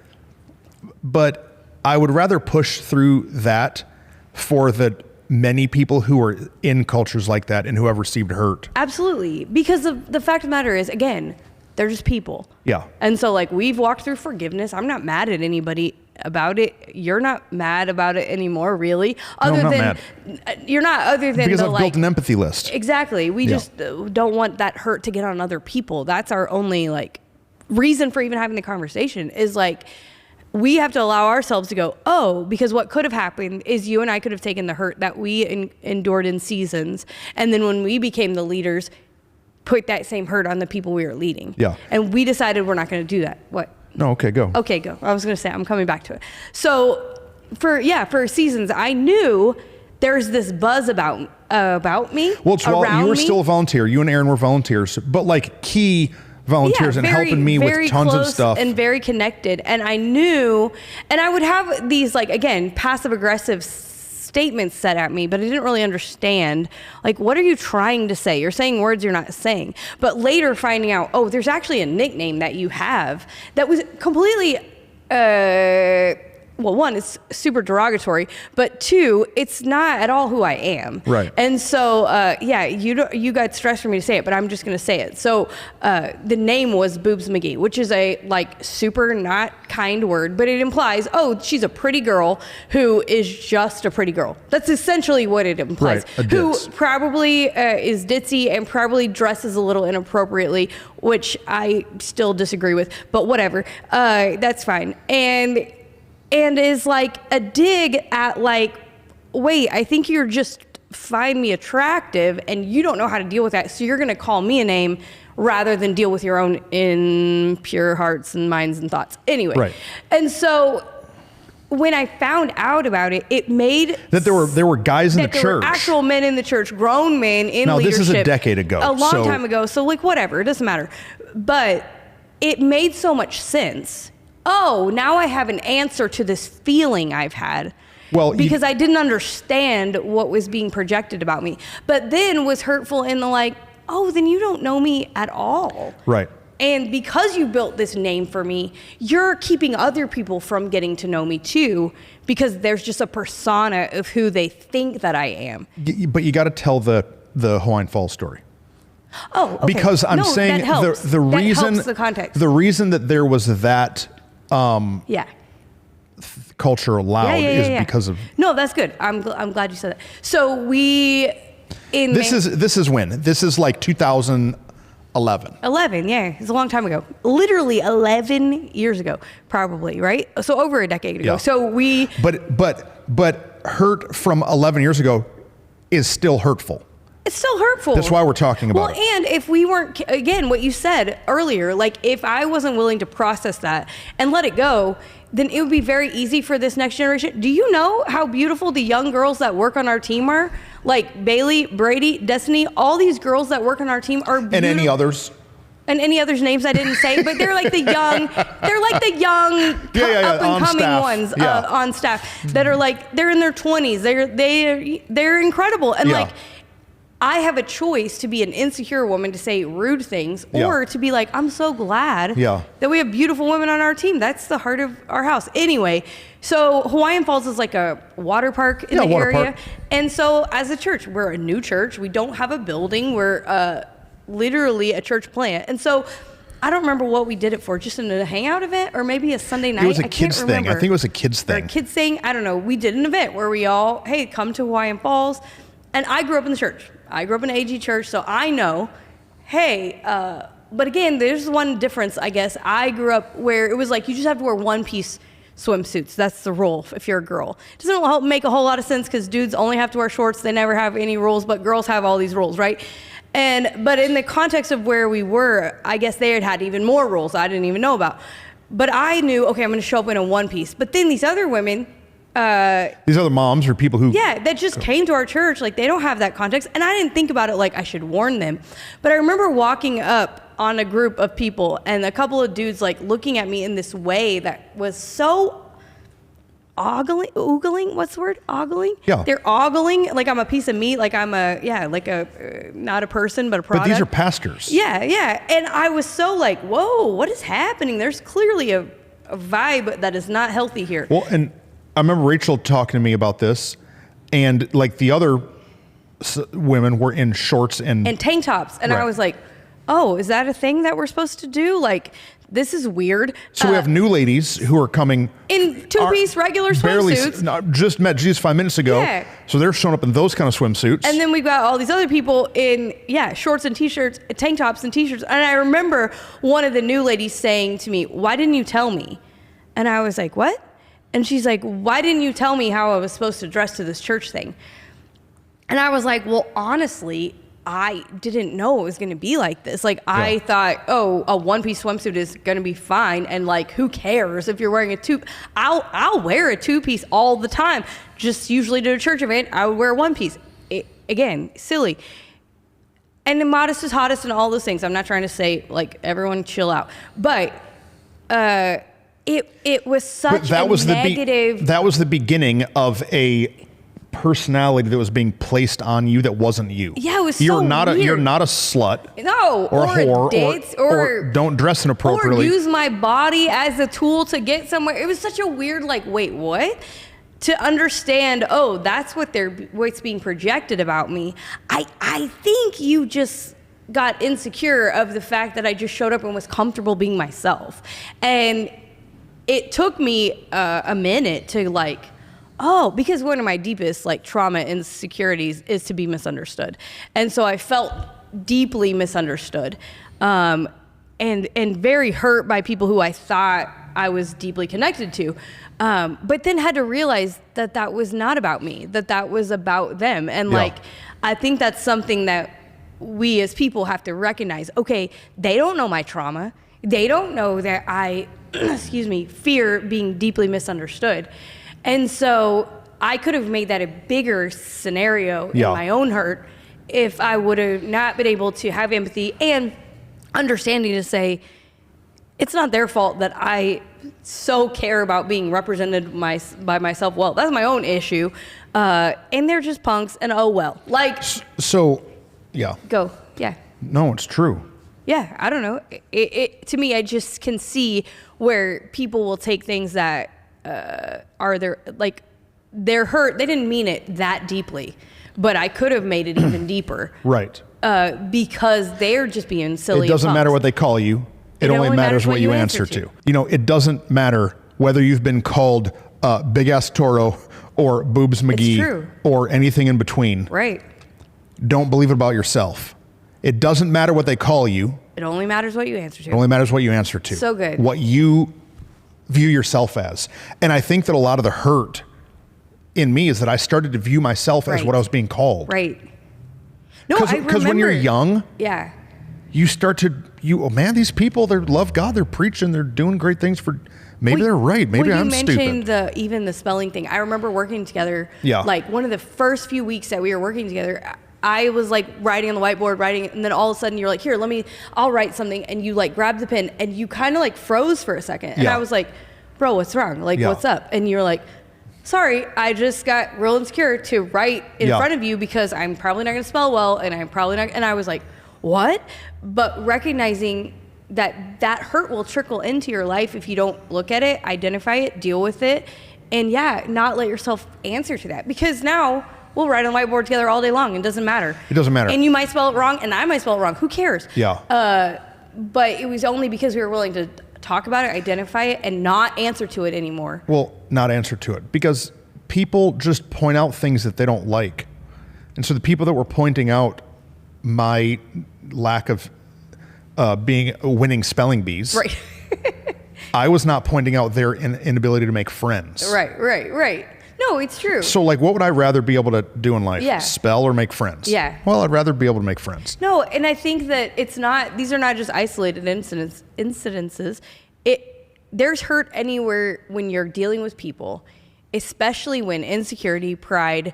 but I would rather push through that for the many people who are in cultures like that and who have received hurt. Absolutely. Because the fact of the matter is, again, they're just people. Yeah. And so like we've walked through forgiveness. I'm not mad at anybody about it. You're not mad about it anymore, really. No, I'm not mad. You're not, other than because the, I've like, built an empathy list. Exactly. We just don't want that hurt to get on other people. That's our only like reason for even having the conversation is like, we have to allow ourselves to go, oh, because what could have happened is you and I could have taken the hurt that we endured in seasons. And then when we became the leaders, put that same hurt on the people we were leading. Yeah. And we decided we're not going to do that. What? No, okay, go. Okay, go. I was going to say, I'm coming back to it. So for seasons, I knew there's this buzz about me, Well, you were me. still a volunteer. You and Aaron were volunteers, but like key volunteers and helping me with tons of stuff. And very connected. And I knew, and I would have these like, again, passive aggressive statements said at me, but I didn't really understand, like, what are you trying to say? You're saying words you're not saying. But later finding out, oh, there's actually a nickname that you have that was completely, well, one, it's super derogatory, but two, it's not at all who I am. Right. And so, you got stressed for me to say it, but I'm just going to say it. So the name was Boobs McGee, which is a like super not kind word, but it implies, oh, she's a pretty girl who is just a pretty girl. That's essentially what it implies. Right, who probably is ditzy and probably dresses a little inappropriately, which I still disagree with, but whatever. That's fine. And is like a dig at like, wait, I think you're just find me attractive and you don't know how to deal with that. So you're going to call me a name rather than deal with your own impure hearts and minds and thoughts. Anyway. Right. And so when I found out about it, it made that there were guys in the there church. Were actual men in the church, grown men in now, leadership. This is a decade ago. A long time ago. So like whatever, it doesn't matter. But it made so much sense. Oh, now I have an answer to this feeling I've had. Well, because I didn't understand what was being projected about me. But then was hurtful in the like, oh, then you don't know me at all. Right. And because you built this name for me, you're keeping other people from getting to know me too, because there's just a persona of who they think that I am. But you got to tell the Hawaiian Falls story. Oh, okay. Because I'm saying that helps. the reason helps the context. The reason that there was that culture allowed is because of. No, that's good. I'm glad you said that. So this is when? This is like 2011. 11, yeah. It's a long time ago. Literally 11 years ago, probably, right? So over a decade ago. Yeah. So But hurt from 11 years ago is still hurtful. It's still hurtful. That's why we're talking about it. And if we weren't, again, what you said earlier, like if I wasn't willing to process that and let it go, then it would be very easy for this next generation. Do you know how beautiful the young girls that work on our team are? Like Bailey, Brady, Destiny, all these girls that work on our team are beautiful. And any others? And any others names I didn't say, but they're like the young, up and coming ones on staff that are like, they're in their 20s. They're incredible. And like, I have a choice to be an insecure woman to say rude things or to be like, I'm so glad that we have beautiful women on our team. That's the heart of our house. Anyway, so Hawaiian Falls is like a water park in the area. Park. And so as a church, we're a new church. We don't have a building. We're literally a church plant. And so I don't remember what we did it for, just in a hangout event or maybe a Sunday night. It was a kids thing. I think it was a kids thing. Or a kids thing. I don't know. We did an event where we all, hey, come to Hawaiian Falls. And I grew up in the church. I grew up in an AG church, so I know, hey, but again, there's one difference, I guess. I grew up where it was like you just have to wear one-piece swimsuits. That's the rule if you're a girl. It doesn't make a whole lot of sense because dudes only have to wear shorts. They never have any rules, but girls have all these rules, right? But in the context of where we were, I guess they had even more rules I didn't even know about. But I knew, okay, I'm going to show up in a one-piece. But then these other women... these other moms or people who that just came to our church, like they don't have that context, and I didn't think about it like I should warn them. But I remember walking up on a group of people and a couple of dudes like looking at me in this way that was so ogling, what's the word? Ogling? Yeah. They're ogling like I'm a piece of meat, like I'm not a person, but a product. But these are pastors. Yeah. And I was so like, whoa, what is happening? There's clearly a vibe that is not healthy here. Well, and I remember Rachel talking to me about this, and like the other women were in shorts and tank tops, and I was like, "Oh, is that a thing that we're supposed to do? Like, this is weird." So we have new ladies who are coming in two-piece regular swimsuits. Just met Jesus 5 minutes ago, so they're showing up in those kind of swimsuits. And then we've got all these other people in shorts and t-shirts, tank tops and t-shirts. And I remember one of the new ladies saying to me, "Why didn't you tell me?" And I was like, "What?" And she's like, "Why didn't you tell me how I was supposed to dress to this church thing?" And I was like, well, honestly, I didn't know it was going to be like this. Like, I thought, oh, a one-piece swimsuit is going to be fine. And like, who cares if you're wearing a two? I'll wear a two-piece all the time. Just usually to a church event, I would wear a one-piece. Again, silly. And the modest is hottest and all those things. I'm not trying to say, like, everyone chill out. But, It was such a negative... that was the beginning of a personality that was being placed on you that wasn't you. Yeah, it was you're so not weird. You're not a slut. No. Or a whore. Or don't dress inappropriately. Or use my body as a tool to get somewhere. It was such a weird, like, wait, what? To understand, oh, that's what's being projected about me. I think you just... got insecure of the fact that I just showed up and was comfortable being myself. And it took me a minute to like, because one of my deepest like trauma and insecurities is to be misunderstood. And so I felt deeply misunderstood and very hurt by people who I thought I was deeply connected to. But then had to realize that that was not about me, that was about them. And like, I think that's something that we as people have to recognize. Okay, they don't know my trauma. They don't know that I, fear being deeply misunderstood. And so I could have made that a bigger scenario in my own hurt if I would have not been able to have empathy and understanding to say, it's not their fault that I so care about being represented by myself. Well, that's my own issue. And they're just punks and oh well. Like... So, yeah. Go, yeah. No, it's true. Yeah, I don't know. To me, I just can see where people will take things that are they're hurt. They didn't mean it that deeply, but I could have made it even deeper. Right. Because they're just being silly. It doesn't matter what they call you. It only matters what you answer to. You know, it doesn't matter whether you've been called Big Ass Toro or Boobs McGee or anything in between. Right. Don't believe it about yourself. It doesn't matter what they call you. It only matters what you answer to. It only matters what you answer to. So good. What you view yourself as. And I think that a lot of the hurt in me is that I started to view myself as what I was being called. Right. No, I remember. Because when you're young, Yeah. you start to, oh man, these people, they love God, they're preaching, they're doing great things for, maybe they're right, maybe I'm stupid. You mentioned even the spelling thing. I remember working together, like one of the first few weeks that we were working together, I was like writing on the whiteboard, and then all of a sudden you're like, here, I'll write something, and you like grabbed the pen, and you kind of like froze for a second, and I was like, bro, what's wrong? Like, what's up? And you're like, sorry, I just got real insecure to write in front of you because I'm probably not going to spell well, and I'm probably not, and I was like, what? But recognizing that hurt will trickle into your life if you don't look at it, identify it, deal with it, and not let yourself answer to that. Because now we'll write on the whiteboard together all day long. It doesn't matter. It doesn't matter. And you might spell it wrong, and I might spell it wrong. Who cares? Yeah. But it was only because we were willing to talk about it, identify it, and not answer to it anymore. Well, not answer to it. Because people just point out things that they don't like. And so the people that were pointing out my lack of winning spelling bees. Right. I was not pointing out their inability to make friends. Right. No, it's true. So like, what would I rather be able to do in life? Yeah. Spell or make friends? Yeah. Well, I'd rather be able to make friends. No, and I think that these are not just isolated incidences. There's hurt anywhere when you're dealing with people, especially when insecurity, pride,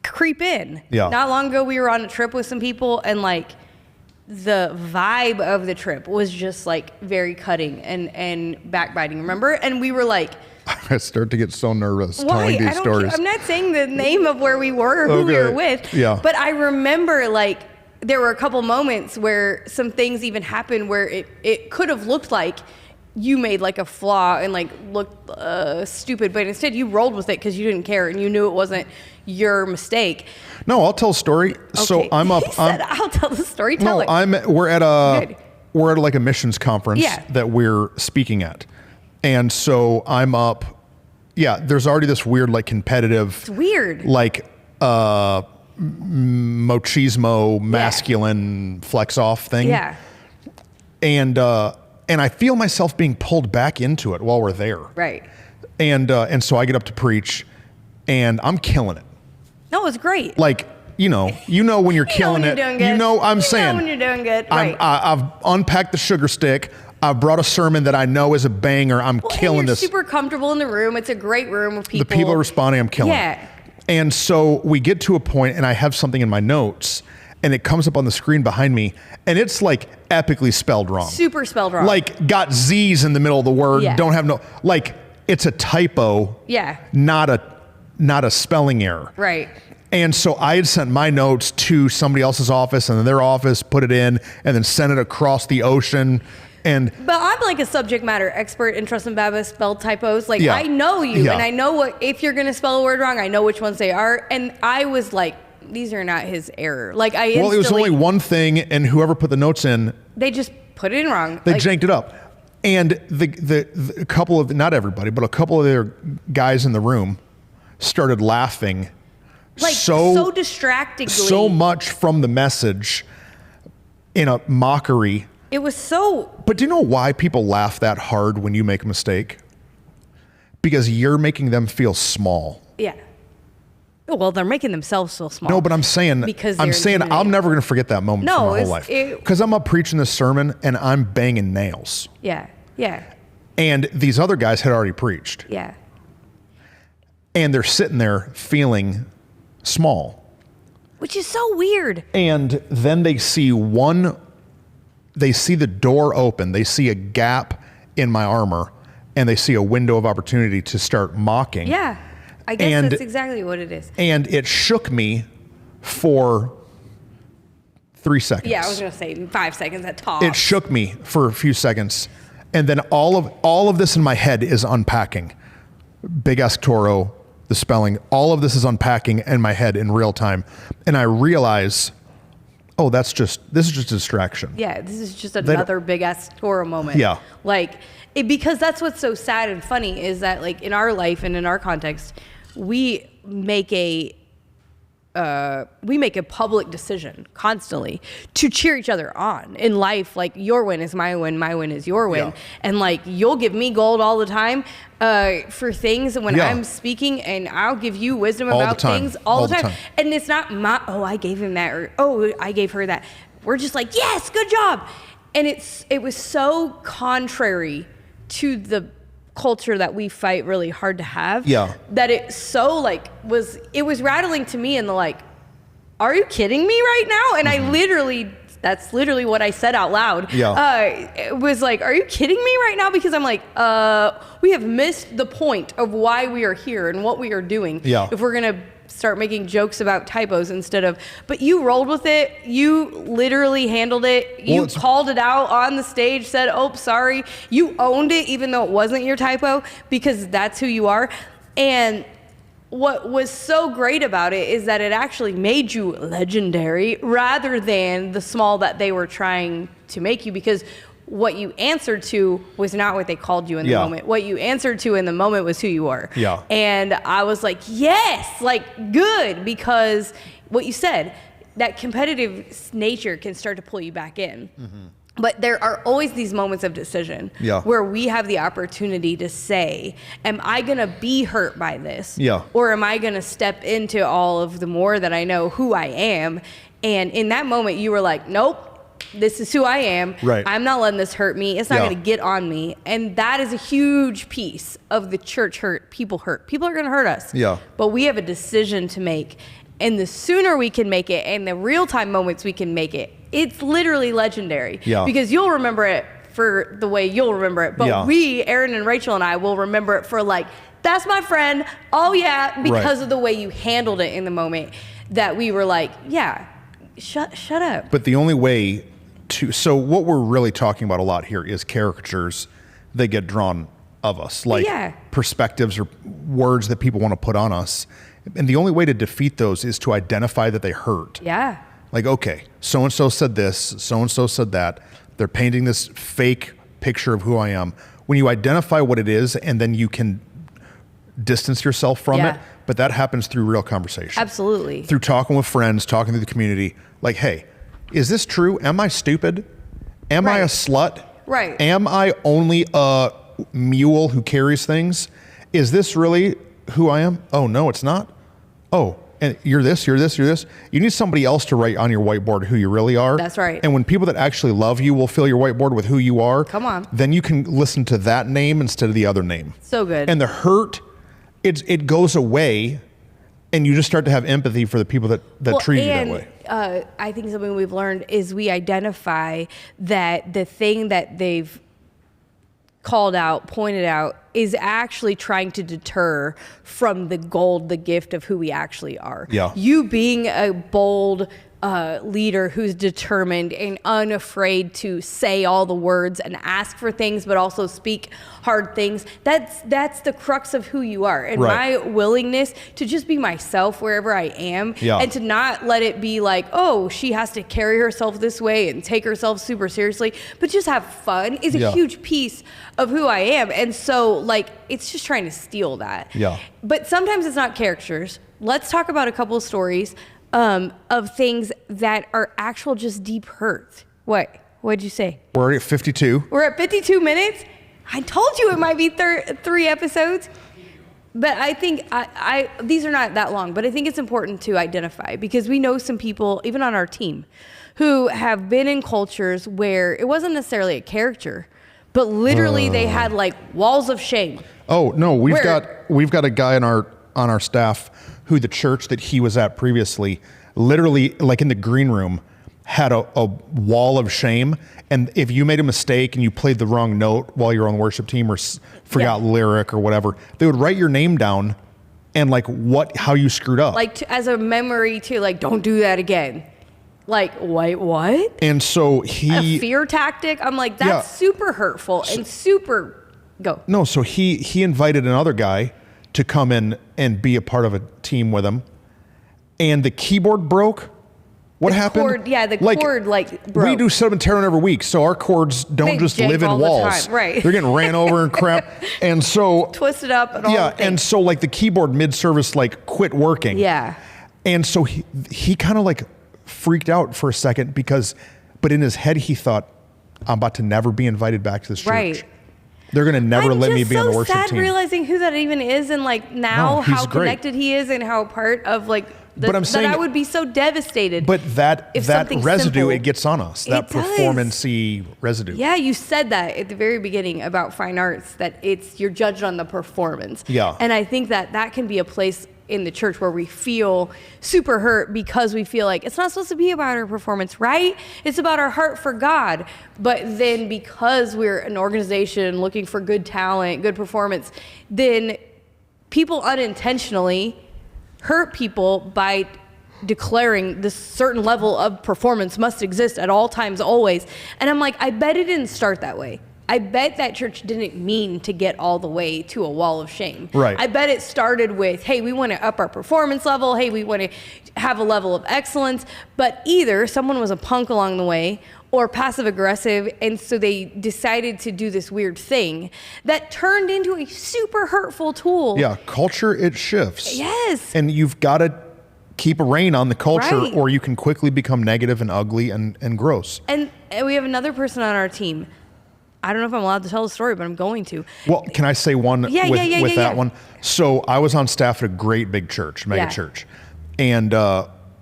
creep in. Yeah. Not long ago, we were on a trip with some people, and like the vibe of the trip was just like very cutting and backbiting. Remember? And we were like, I start to get so nervous telling these stories. I'm not saying the name of where we were or who we were with. Yeah. But I remember like there were a couple moments where some things even happened where it could have looked like you made like a flaw and like looked stupid, but instead you rolled with it because you didn't care and you knew it wasn't your mistake. No, I'll tell a story. Okay. So I'm up. He said, I'll tell the story. Tell it. We're at like a missions conference that we're speaking at. And so I'm up. Yeah, there's already this weird, like competitive. It's weird. Like machismo, masculine flex off thing. Yeah. And I feel myself being pulled back into it while we're there. Right. And so I get up to preach, and I'm killing it. No, it's great. Like, you know when you're killing it. You know, I'm saying. When you're doing good. Right. I've unpacked the sugar stick. I've brought a sermon that I know is a banger. I'm killing this. You're super comfortable in the room. It's a great room with people. The people are responding. I'm killing it. And so we get to a point, and I have something in my notes, and it comes up on the screen behind me, and it's like epically spelled wrong. Super spelled wrong. Like got Z's in the middle of the word. Yeah. Don't have like it's a typo. Yeah. Not a spelling error. Right. And so I had sent my notes to somebody else's office, and then their office put it in, and then sent it across the ocean. But I'm like a subject matter expert in Truston Baptist spell typos. Like I know you, and I know if you're going to spell a word wrong, I know which ones they are. And I was like, these are not his error. Like well, it was only one thing, and whoever put the notes in, they just put it in wrong. They janked it up. And the couple of, not everybody, but a couple of their guys in the room started laughing. Like so distractingly. So much from the message in a mockery. It was so. But do you know why people laugh that hard when you make a mistake? Because you're making them feel small. Yeah. Well, they're making themselves feel small. No, but I'm saying I'm never going to forget that moment for my whole life. Because I'm up preaching this sermon and I'm banging nails. Yeah. Yeah. And these other guys had already preached. Yeah. And they're sitting there feeling small. Which is so weird. And then they see the door open. They see a gap in my armor, and they see a window of opportunity to start mocking. Yeah. I guess that's exactly what it is. And it shook me for 3 seconds. Yeah, I was going to say 5 seconds at top. It shook me for a few seconds. And then all of this in my head is unpacking. Big Ask Toro, the spelling, all of this is unpacking in my head in real time. And I realize, this is just a distraction. Yeah, this is just another Big Ask Toro moment. Yeah. Because that's what's so sad and funny is that like in our life and in our context, we make a we make a public decision constantly to cheer each other on in life. Like, your win is my win is your win. Yeah. And like, you'll give me gold all the time for things when I'm speaking, and I'll give you wisdom about things all the time. And it's not I gave him that, or I gave her that. We're just like, yes, good job. And it was so contrary to the culture that we fight really hard to have. Yeah. That it so like was rattling to me, and the like, are you kidding me right now? And that's literally what I said out loud. Yeah. It was like, are you kidding me right now? Because I'm like, we have missed the point of why we are here and what we are doing. Yeah. If we're going to start making jokes about typos instead of, but you rolled with it. You literally handled it. You called it out on the stage, said, oh, sorry. You owned it, even though it wasn't your typo, because that's who you are. And what was so great about it is that it actually made you legendary rather than the small that they were trying to make you, because what you answered to was not what they called you in the moment. What you answered to in the moment was who you are. Yeah. And I was like, yes, like, good, because what you said, that competitive nature can start to pull you back in. Mm-hmm. But there are always these moments of decision where we have the opportunity to say, am I going to be hurt by this? Yeah. Or am I going to step into all of the more that I know who I am? And in that moment, you were like, nope, this is who I am. Right. I'm not letting this hurt me. It's not going to get on me. And that is a huge piece of the church hurt. People hurt. People are going to hurt us. Yeah. But we have a decision to make. And the sooner we can make it, and the real-time moments we can make it, it's literally legendary. Yeah. Because you'll remember it for the way you'll remember it. But we, Aaron and Rachel and I, will remember it for like, that's my friend. Oh, yeah. Because of the way you handled it in the moment, that we were like, yeah, shut up. But the only way to... So what we're really talking about a lot here is caricatures that get drawn of us. Like perspectives or words that people want to put on us. And the only way to defeat those is to identify that they hurt. Yeah. Like, okay, so-and-so said this, so-and-so said that. They're painting this fake picture of who I am. When you identify what it is, and then you can distance yourself from it, but that happens through real conversation. Absolutely. Through talking with friends, talking to the community. Like, hey, is this true? Am I stupid? Am I a slut? Right. Am I only a mule who carries things? Is this really who I am? Oh, no, it's not. Oh, and you're this, you're this, you're this. You need somebody else to write on your whiteboard who you really are. That's right. And when people that actually love you will fill your whiteboard with who you are, come on, then you can listen to that name instead of the other name. So good. And the hurt, it goes away, and you just start to have empathy for the people that treat you that way. I think something we've learned is we identify that the thing that they've called out, pointed out, is actually trying to deter from the gold, the gift of who we actually are. Yeah. You being a bold leader who's determined and unafraid to say all the words and ask for things, but also speak hard things. That's the crux of who you are. And my willingness to just be myself wherever I am, and to not let it be like, oh, she has to carry herself this way and take herself super seriously, but just have fun is a huge piece of who I am. And so, like, it's just trying to steal that. Yeah. But sometimes it's not caricatures. Let's talk about a couple of stories of things that are actual just deep hurt. What'd you say? We're at 52. We're at 52 minutes? I told you it might be 3 episodes. But I think these are not that long, but I think it's important to identify, because we know some people, even on our team, who have been in cultures where it wasn't necessarily a character, but literally they had like walls of shame. Oh no, we've got a guy on our staff who the church that he was at previously, literally like in the green room, had a wall of shame. And if you made a mistake and you played the wrong note while you're on the worship team or forgot lyric or whatever, they would write your name down and like how you screwed up. Like as a memory to like, don't do that again. Like, wait, what? And so a fear tactic? I'm like, that's super hurtful and super, No, so he invited another guy to come in and be a part of a team with him. And the keyboard broke. What happened? The cord broke. We do Cinnamon Tarot every week, so our cords don't just live in walls. Right. They're getting ran over and crap. And so... twisted up and all the things. And so like the keyboard mid-service like quit working. Yeah. And so he kind of like freaked out for a second but in his head he thought, I'm about to never be invited back to this church. Right. They're going to never let me be on the worship team. I'm just so sad realizing who that even is, and like now how great. Connected he is, and how part of like but I'm saying, that I would be so devastated. But that residue, simple, it gets on us. That performance-y residue. Yeah, you said that at the very beginning about fine arts, that you're judged on the performance. Yeah. And I think that can be a place in the church where we feel super hurt because we feel like it's not supposed to be about our performance, right? It's about our heart for God. But then because we're an organization looking for good talent, good performance, then people unintentionally hurt people by declaring this certain level of performance must exist at all times, always. And I'm like, I bet it didn't start that way. I bet that church didn't mean to get all the way to a wall of shame. Right. I bet it started with, hey, we want to up our performance level. Hey, we want to have a level of excellence. But either someone was a punk along the way or passive aggressive, and so they decided to do this weird thing that turned into a super hurtful tool. Yeah, culture, it shifts. Yes. And you've got to keep a rein on the culture, Right. or you can quickly become negative and ugly and gross. And we have another person on our team. I don't know if I'm allowed to tell the story, but I'm going to. Well, can I say one with that Yeah. one? So I was on staff at a great big church, mega church, and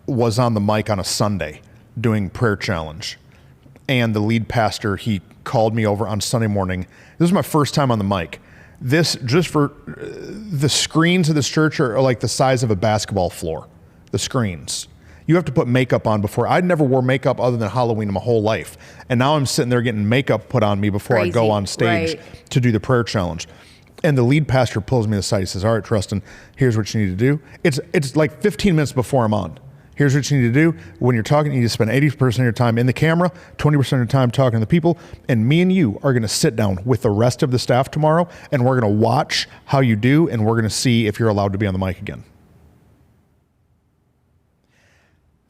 was on the mic on a Sunday doing prayer challenge. And the lead pastor, he called me over on Sunday morning. This was my first time on the mic. This, just for the screens of this church are like the size of a basketball floor, the screens. You have to put makeup on before. I never wore makeup other than Halloween in my whole life. And now I'm sitting there getting makeup put on me before I go on stage to do the prayer challenge. And the lead pastor pulls me aside. He says, all right, Truston, here's what you need to do. It's like 15 minutes before I'm on. Here's what you need to do. When you're talking, you need to spend 80% of your time in the camera, 20% of your time talking to the people. And me and you are going to sit down with the rest of the staff tomorrow, and we're going to watch how you do, and we're going to see if you're allowed to be on the mic again.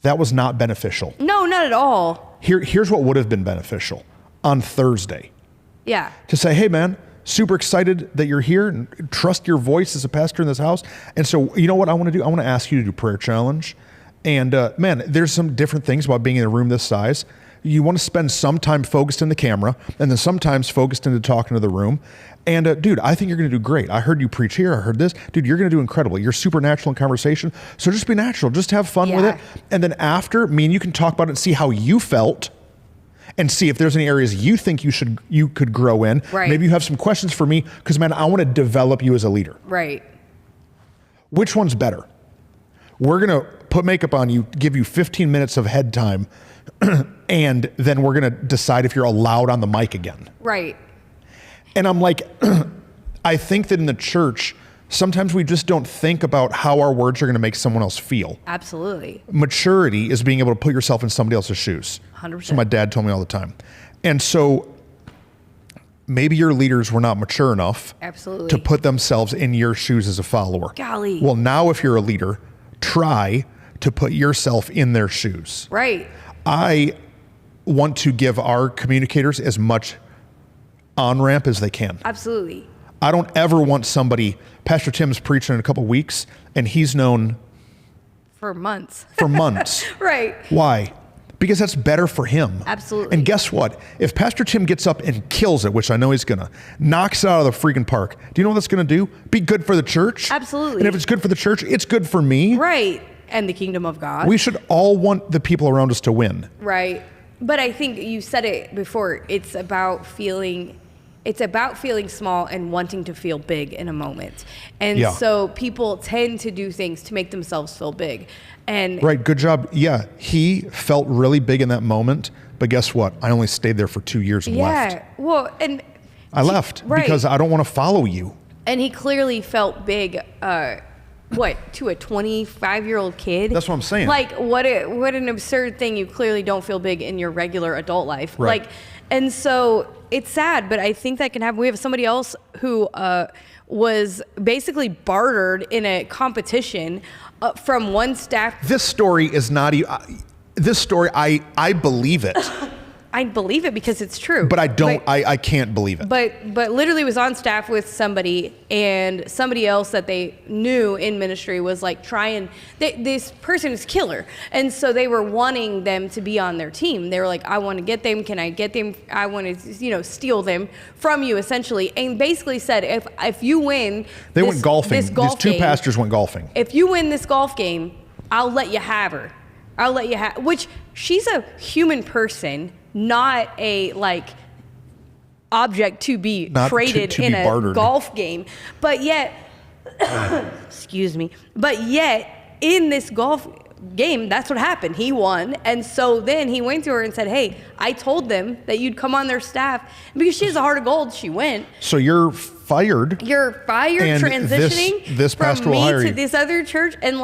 That was not beneficial. No, not at all. Here's what would have been beneficial on Thursday. Yeah. To say, hey, man, super excited that you're here and trust your voice as a pastor in this house. And so, you know what I want to do? I want to ask you to do prayer challenge. And man, there's some different things about being in a room this size. You want to spend some time focused in the camera and then sometimes focused into talking to the room. And dude, I think you're going to do great. I heard you preach here. I heard this. Dude, you're going to do incredible. You're super natural in conversation. So just be natural. Just have fun with it. And then after, me and you can talk about it and see how you felt and see if there's any areas you think you could grow in. Right. Maybe you have some questions for me because, man, I want to develop you as a leader. Right. Which one's better? We're going to put makeup on you, give you 15 minutes of head time, and then we're going to decide if you're allowed on the mic again. Right. And I'm like, I think that in the church, sometimes we just don't think about how our words are going to make someone else feel. Absolutely. Maturity is being able to put yourself in somebody else's shoes. 100%. So my dad told me all the time. And so maybe your leaders were not mature enough Absolutely. to put themselves in your shoes as a follower. Golly. Well, now if you're a leader, try to put yourself in their shoes. Right. I want to give our communicators as much on-ramp as they can. Absolutely. I don't ever want somebody, Pastor Tim's preaching in a couple weeks, and he's known For months. for months. Right. Why? Because that's better for him. Absolutely. And guess what? If Pastor Tim gets up and kills it, which I know he's gonna, knocks it out of the freaking park, do you know what that's gonna do? Be good for the church. Absolutely. And if it's good for the church, it's good for me. Right. And the kingdom of God. We should all want the people around us to win. Right. But I think you said it before. It's about feeling small and wanting to feel big in a moment. And so people tend to do things to make themselves feel big. And right, good job. Yeah, he felt really big in that moment, but guess what? I only stayed there for 2 years and left. Yeah. Well, and I left because I don't want to follow you. And he clearly felt big to a 25-year-old kid? That's what I'm saying. Like, what an absurd thing. You clearly don't feel big in your regular adult life. Right. Like, and so it's sad, but I think that can happen. We have somebody else who was basically bartered in a competition from one staff. This story is not even, this story, I believe it. I believe it because it's true. But I can't believe it. But literally was on staff with somebody, and somebody else that they knew in ministry was like this person is killer. And so they were wanting them to be on their team. They were like, I want to get them. Can I get them? I want to, steal them from you, essentially. And basically said, if you win, they went golfing. These two pastors went golfing. If you win this golf game, I'll let you have her. Which she's a human person, not a object to be traded in a bartered golf game. But yet, excuse me. But yet, in this golf game, that's what happened. He won. And so then he went to her and said, hey, I told them that you'd come on their staff. And because she has a heart of gold, she went. So you're fired. You're fired, and transitioning this pastor from me will hire to you. this other church. And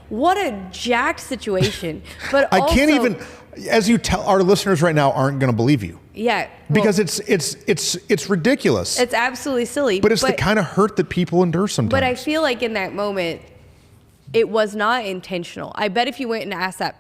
what a jacked situation. But I can't even, as you tell, our listeners right now aren't going to believe you. Yeah. Because it's ridiculous. It's absolutely silly. But it's the kind of hurt that people endure sometimes. But I feel like in that moment, it was not intentional. I bet if you went and asked that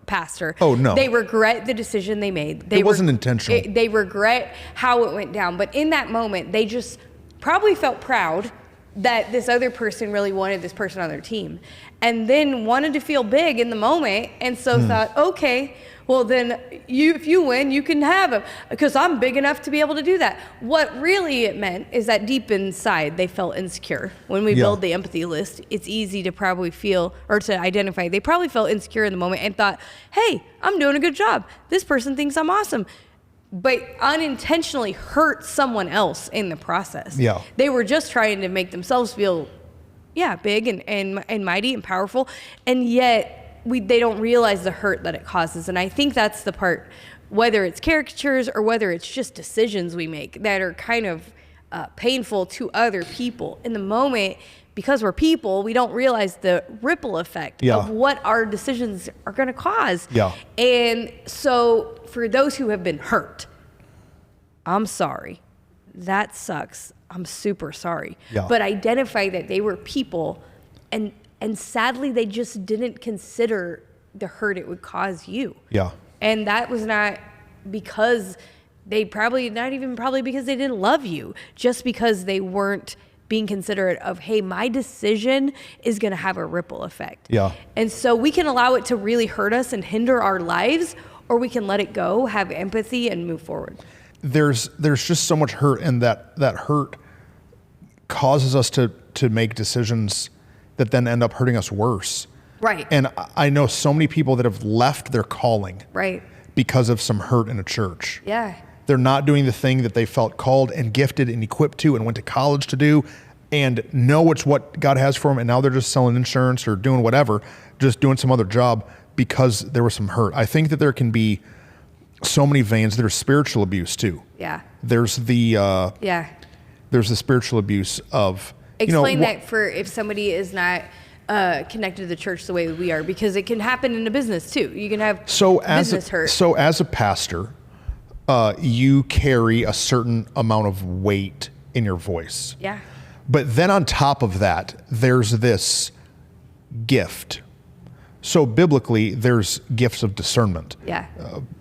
pastor, oh no, they regret the decision they made. It wasn't intentional. They regret how it went down. But in that moment, they just probably felt proud that this other person really wanted this person on their team, and then wanted to feel big in the moment, and so thought, okay, well then if you win, you can have him because I'm big enough to be able to do that. What really it meant is that deep inside they felt insecure. When we build the empathy list, it's easy to probably feel or to identify. They probably felt insecure in the moment and thought, hey, I'm doing a good job. This person thinks I'm awesome. But unintentionally hurt someone else in the process. Yeah. They were just trying to make themselves feel, big and mighty and powerful. And yet they don't realize the hurt that it causes. And I think that's the part, whether it's caricatures or whether it's just decisions we make that are kind of painful to other people. In the moment, because we're people, we don't realize the ripple effect of what our decisions are going to cause. Yeah. And so for those who have been hurt, I'm sorry. That sucks. I'm super sorry. Yeah. But identify that they were people, and sadly they just didn't consider the hurt it would cause you. Yeah. And that was not because not even because they didn't love you, just because they weren't being considerate of, hey, my decision is going to have a ripple effect. Yeah. And so we can allow it to really hurt us and hinder our lives, or we can let it go, have empathy, and move forward. There's just so much hurt, and that hurt causes us to make decisions that then end up hurting us worse. Right. And I know so many people that have left their calling because of some hurt in a church. Yeah. They're not doing the thing that they felt called and gifted and equipped to and went to college to do and know it's what God has for them. And now they're just selling insurance or doing whatever, just doing some other job because there was some hurt. I think that there can be so many veins. There's spiritual abuse too. Yeah. There's the spiritual abuse of, explain that for if somebody is not connected to the church the way we are, because it can happen in a business too. You can have business hurt. So as a pastor, you carry a certain amount of weight in your voice. Yeah. But then on top of that, there's this gift. So biblically, there's gifts of discernment,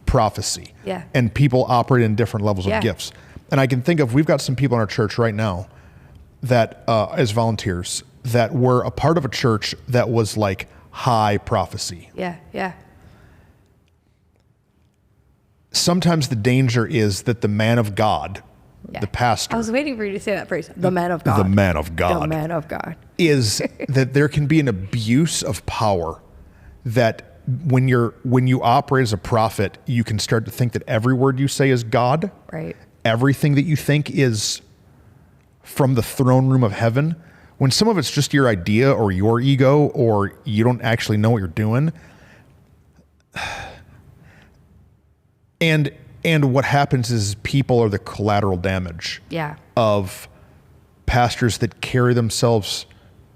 prophecy, and people operate in different levels of gifts. And I can think of, we've got some people in our church right now that, as volunteers, that were a part of a church that was like high prophecy. Yeah. Sometimes the danger is that the man of God, the pastor. I was waiting for you to say that phrase. The man of God. The man of God. The man of God. Is that there can be an abuse of power that when you operate as a prophet, you can start to think that every word you say is God. Right. Everything that you think is from the throne room of heaven, when some of it's just your idea or your ego, or you don't actually know what you're doing. And what happens is people are the collateral damage of pastors that carry themselves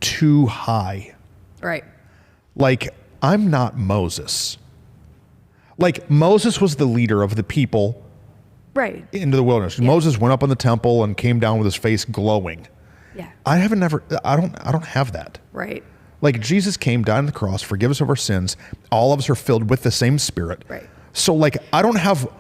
too high. Right. Like, I'm not Moses. Like, Moses was the leader of the people into the wilderness. Yeah. Moses went up on the temple and came down with his face glowing. Yeah. I don't have that. Right. Like, Jesus came down on the cross, forgive us of our sins. All of us are filled with the same Spirit. Right. So, like, I don't have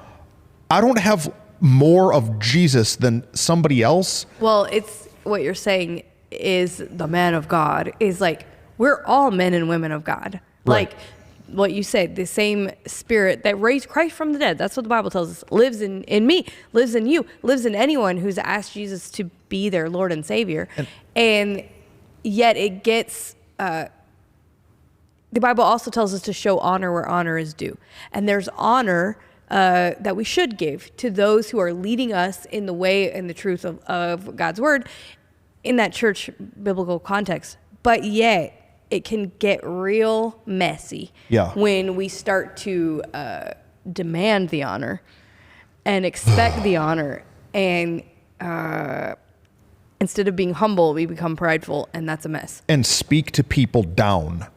I don't have more of Jesus than somebody else. Well, it's what you're saying is the man of God is like, we're all men and women of God. Right. Like what you said, the same spirit that raised Christ from the dead. That's what the Bible tells us. Lives in me, lives in you, lives in anyone who's asked Jesus to be their Lord and Savior. And yet it gets, the Bible also tells us to show honor where honor is due. And there's honor that we should give to those who are leading us in the way and the truth of God's word in that church biblical context. But yet it can get real messy when we start to demand the honor and expect the honor. And instead of being humble, we become prideful, and that's a mess. And speak to people down.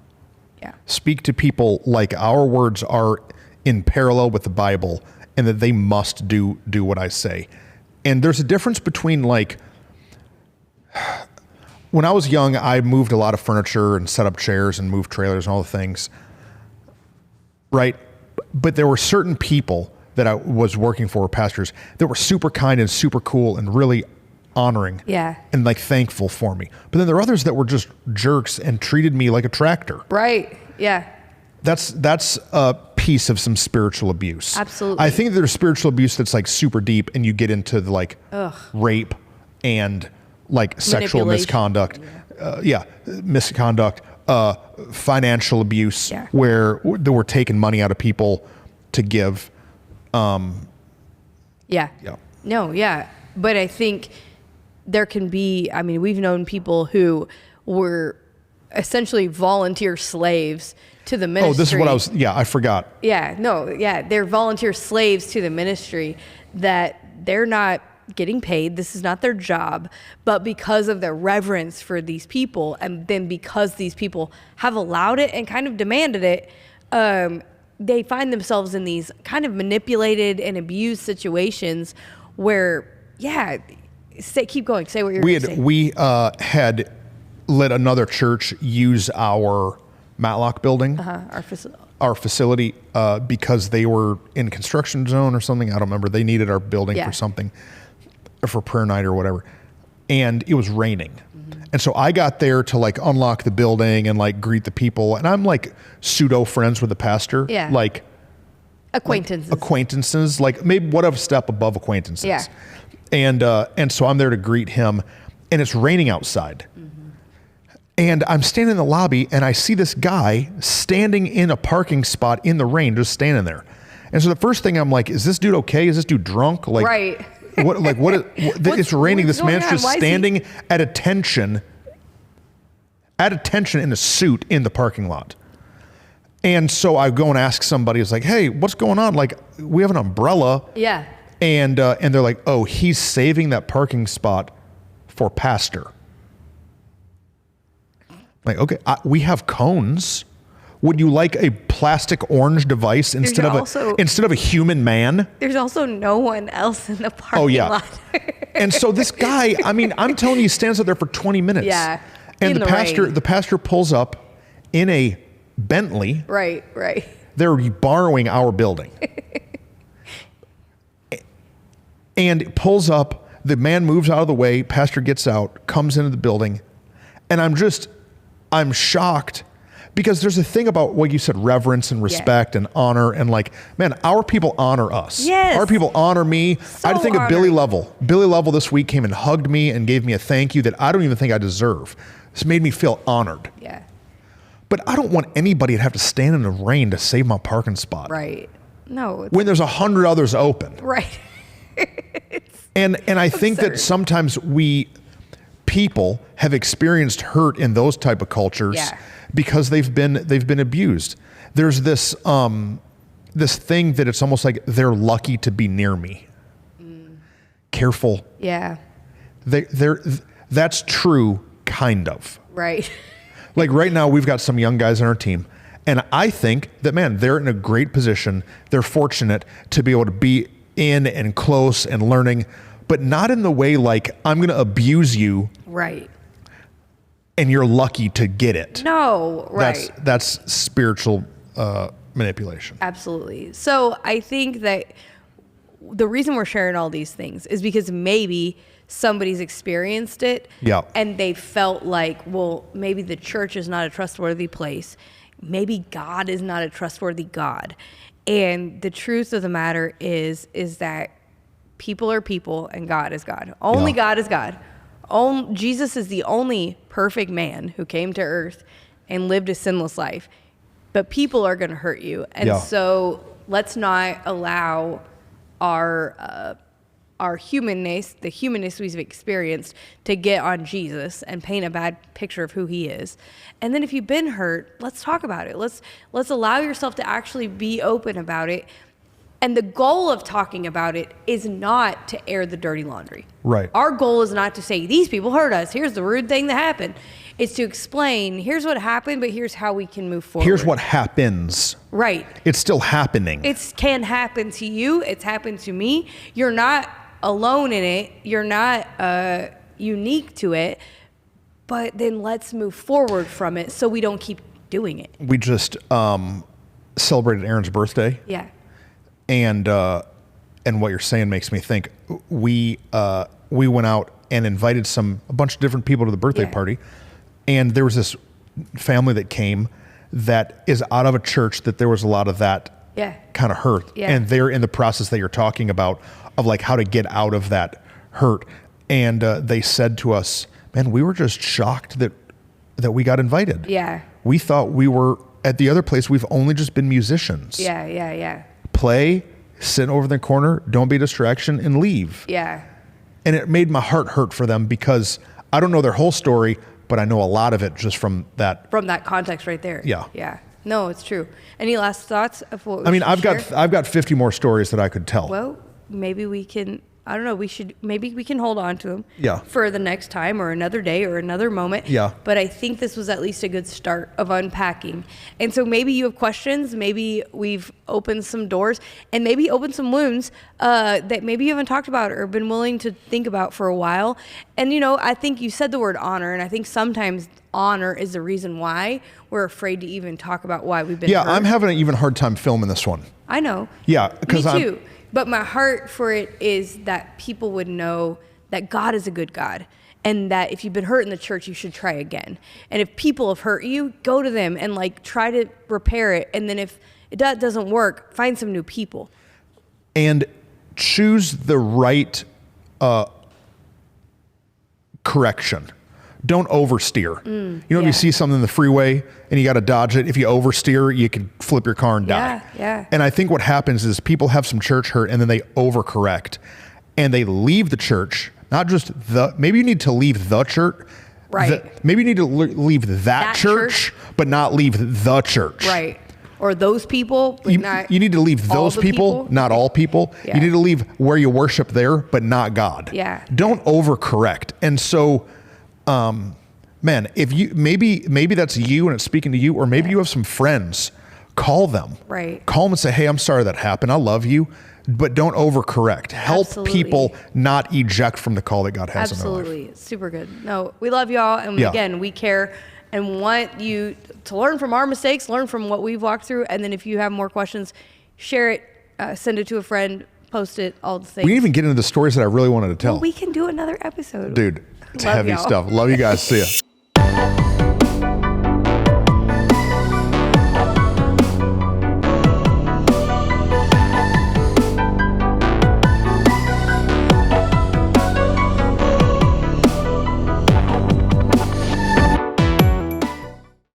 Yeah. Speak to people like our words are in parallel with the Bible and that they must do what I say. And there's a difference between like, when I was young, I moved a lot of furniture and set up chairs and moved trailers and all the things. Right. But there were certain people that I was working for, pastors, that were super kind and super cool and really honoring and like thankful for me. But then there were others that were just jerks and treated me like a tractor. Right. Yeah. That's a piece of some spiritual abuse. Absolutely. I think there's spiritual abuse that's like super deep and you get into the like rape and like sexual misconduct. Misconduct, financial abuse where we're taking money out of people to give. No, yeah. But I think there can be, I mean, we've known people who were essentially volunteer slaves to the ministry. Oh, this is what I forgot. They're volunteer slaves to the ministry that they're not getting paid. This is not their job, but because of their reverence for these people, and then because these people have allowed it and kind of demanded it, they find themselves in these kind of manipulated and abused situations where, keep going. Say what you're going to say. We had let another church use our Matlock building, our facility, because they were in construction zone or something. I don't remember. They needed our building for something, for prayer night or whatever. And it was raining. And so I got there to like unlock the building and like greet the people. And I'm like pseudo friends with the pastor. Yeah. Like acquaintances. Like maybe what a step above acquaintances. Yeah. And so I'm there to greet him, and it's raining outside. And I'm standing in the lobby and I see this guy standing in a parking spot in the rain, just standing there. And so the first thing I'm like, is this dude okay? Is this dude drunk? Like, right. It's raining. This man's just standing at attention in a suit in the parking lot. And so I go and ask somebody, it's like, hey, what's going on? Like, we have an umbrella. Yeah. And they're like, oh, he's saving that parking spot for pastor. Like, okay, we have cones. Would you like a plastic orange device instead of a human man? There's also no one else in the parking lot. And so this guy, I mean, I'm telling you, he stands out there for 20 minutes. Yeah. And the pastor pulls up in a Bentley. Right. They're borrowing our building. And pulls up, the man moves out of the way, pastor gets out, comes into the building, and I'm shocked, because there's a thing about what you said, reverence and respect and honor, and like, man, our people honor us. Yes. Our people honor me. So I think of Billy Lovell. Billy Lovell this week came and hugged me and gave me a thank you that I don't even think I deserve. This made me feel honored. Yeah. But I don't want anybody to have to stand in the rain to save my parking spot. Right. No. When there's 100 others open. Right. And I think that sometimes people have experienced hurt in those type of cultures because they've been abused. There's this this thing that it's almost like they're lucky to be near me. Careful. Yeah. That's true, kind of. Right. Like right now, we've got some young guys on our team, and I think that, man, they're in a great position. They're fortunate to be able to be in and close and learning, but not in the way like, I'm going to abuse you. Right. And you're lucky to get it. No, right. That's spiritual manipulation. Absolutely. So I think that the reason we're sharing all these things is because maybe somebody's experienced it. Yeah. And they felt like, well, maybe the church is not a trustworthy place. Maybe God is not a trustworthy God. And the truth of the matter is that people are people and God is God. Only God is God. Jesus is the only perfect man who came to earth and lived a sinless life. But people are going to hurt you. And so let's not allow our humanness, the humanness we've experienced, to get on Jesus and paint a bad picture of who he is. And then if you've been hurt, let's talk about it. Let's allow yourself to actually be open about it. And the goal of talking about it is not to air the dirty laundry. Right. Our goal is not to say, these people hurt us. Here's the rude thing that happened. It's to explain, here's what happened, but here's how we can move forward. Here's what happens. Right. It's still happening. It can happen to you. It's happened to me. You're not alone in it. You're not unique to it. But then let's move forward from it so we don't keep doing it. We just celebrated Aaron's birthday. Yeah. And what you're saying makes me think we went out and invited a bunch of different people to the birthday party, and there was this family that came that is out of a church that there was a lot of that kind of hurt, and they're in the process that you're talking about of like how to get out of that hurt, and they said to us, "Man, we were just shocked that we got invited. Yeah, we thought we were at the other place. We've only just been musicians. Play, sit over in the corner, don't be a distraction, and leave." Yeah. And it made my heart hurt for them because I don't know their whole story, but I know a lot of it just from that. From that context right there. Yeah. Yeah. No, it's true. Any last thoughts of what we I mean, should I've got 50 more stories that I could tell. Well, maybe we can, I don't know, maybe we can hold on to them for the next time or another day or another moment. Yeah. But I think this was at least a good start of unpacking. And so maybe you have questions, maybe we've opened some doors, and maybe opened some wounds that maybe you haven't talked about or been willing to think about for a while. And, I think you said the word honor, and I think sometimes honor is the reason why we're afraid to even talk about why we've been hurt. I'm having an even hard time filming this one. I know. Yeah. Me too. But my heart for it is that people would know that God is a good God, and that if you've been hurt in the church, you should try again. And if people have hurt you, go to them and try to repair it. And then if it doesn't work, find some new people. And choose the right correction. Don't oversteer. If you see something in the freeway and you got to dodge it, if you oversteer, you can flip your car and die. Yeah. And I think what happens is people have some church hurt and then they overcorrect and they leave the church. Not just maybe you need to leave the church. Right. Maybe you need to leave that church, but not leave the church. Right. Or those people. You need to leave those people, not all people. Yeah. You need to leave where you worship there, but not God. Yeah. Don't overcorrect. And so, man, if you maybe that's you and it's speaking to you, or maybe you have some friends, call them. Right. Call them and say, "Hey, I'm sorry that happened. I love you." But don't overcorrect. Help people not eject from the call that God has in their life. Absolutely. Super good. No, we love y'all. And again, we care and want you to learn from our mistakes, learn from what we've walked through. And then if you have more questions, share it, send it to a friend, post it, all the things. We didn't even get into the stories that I really wanted to tell. Well, we can do another episode. Dude, it's heavy stuff. Love you guys. See ya.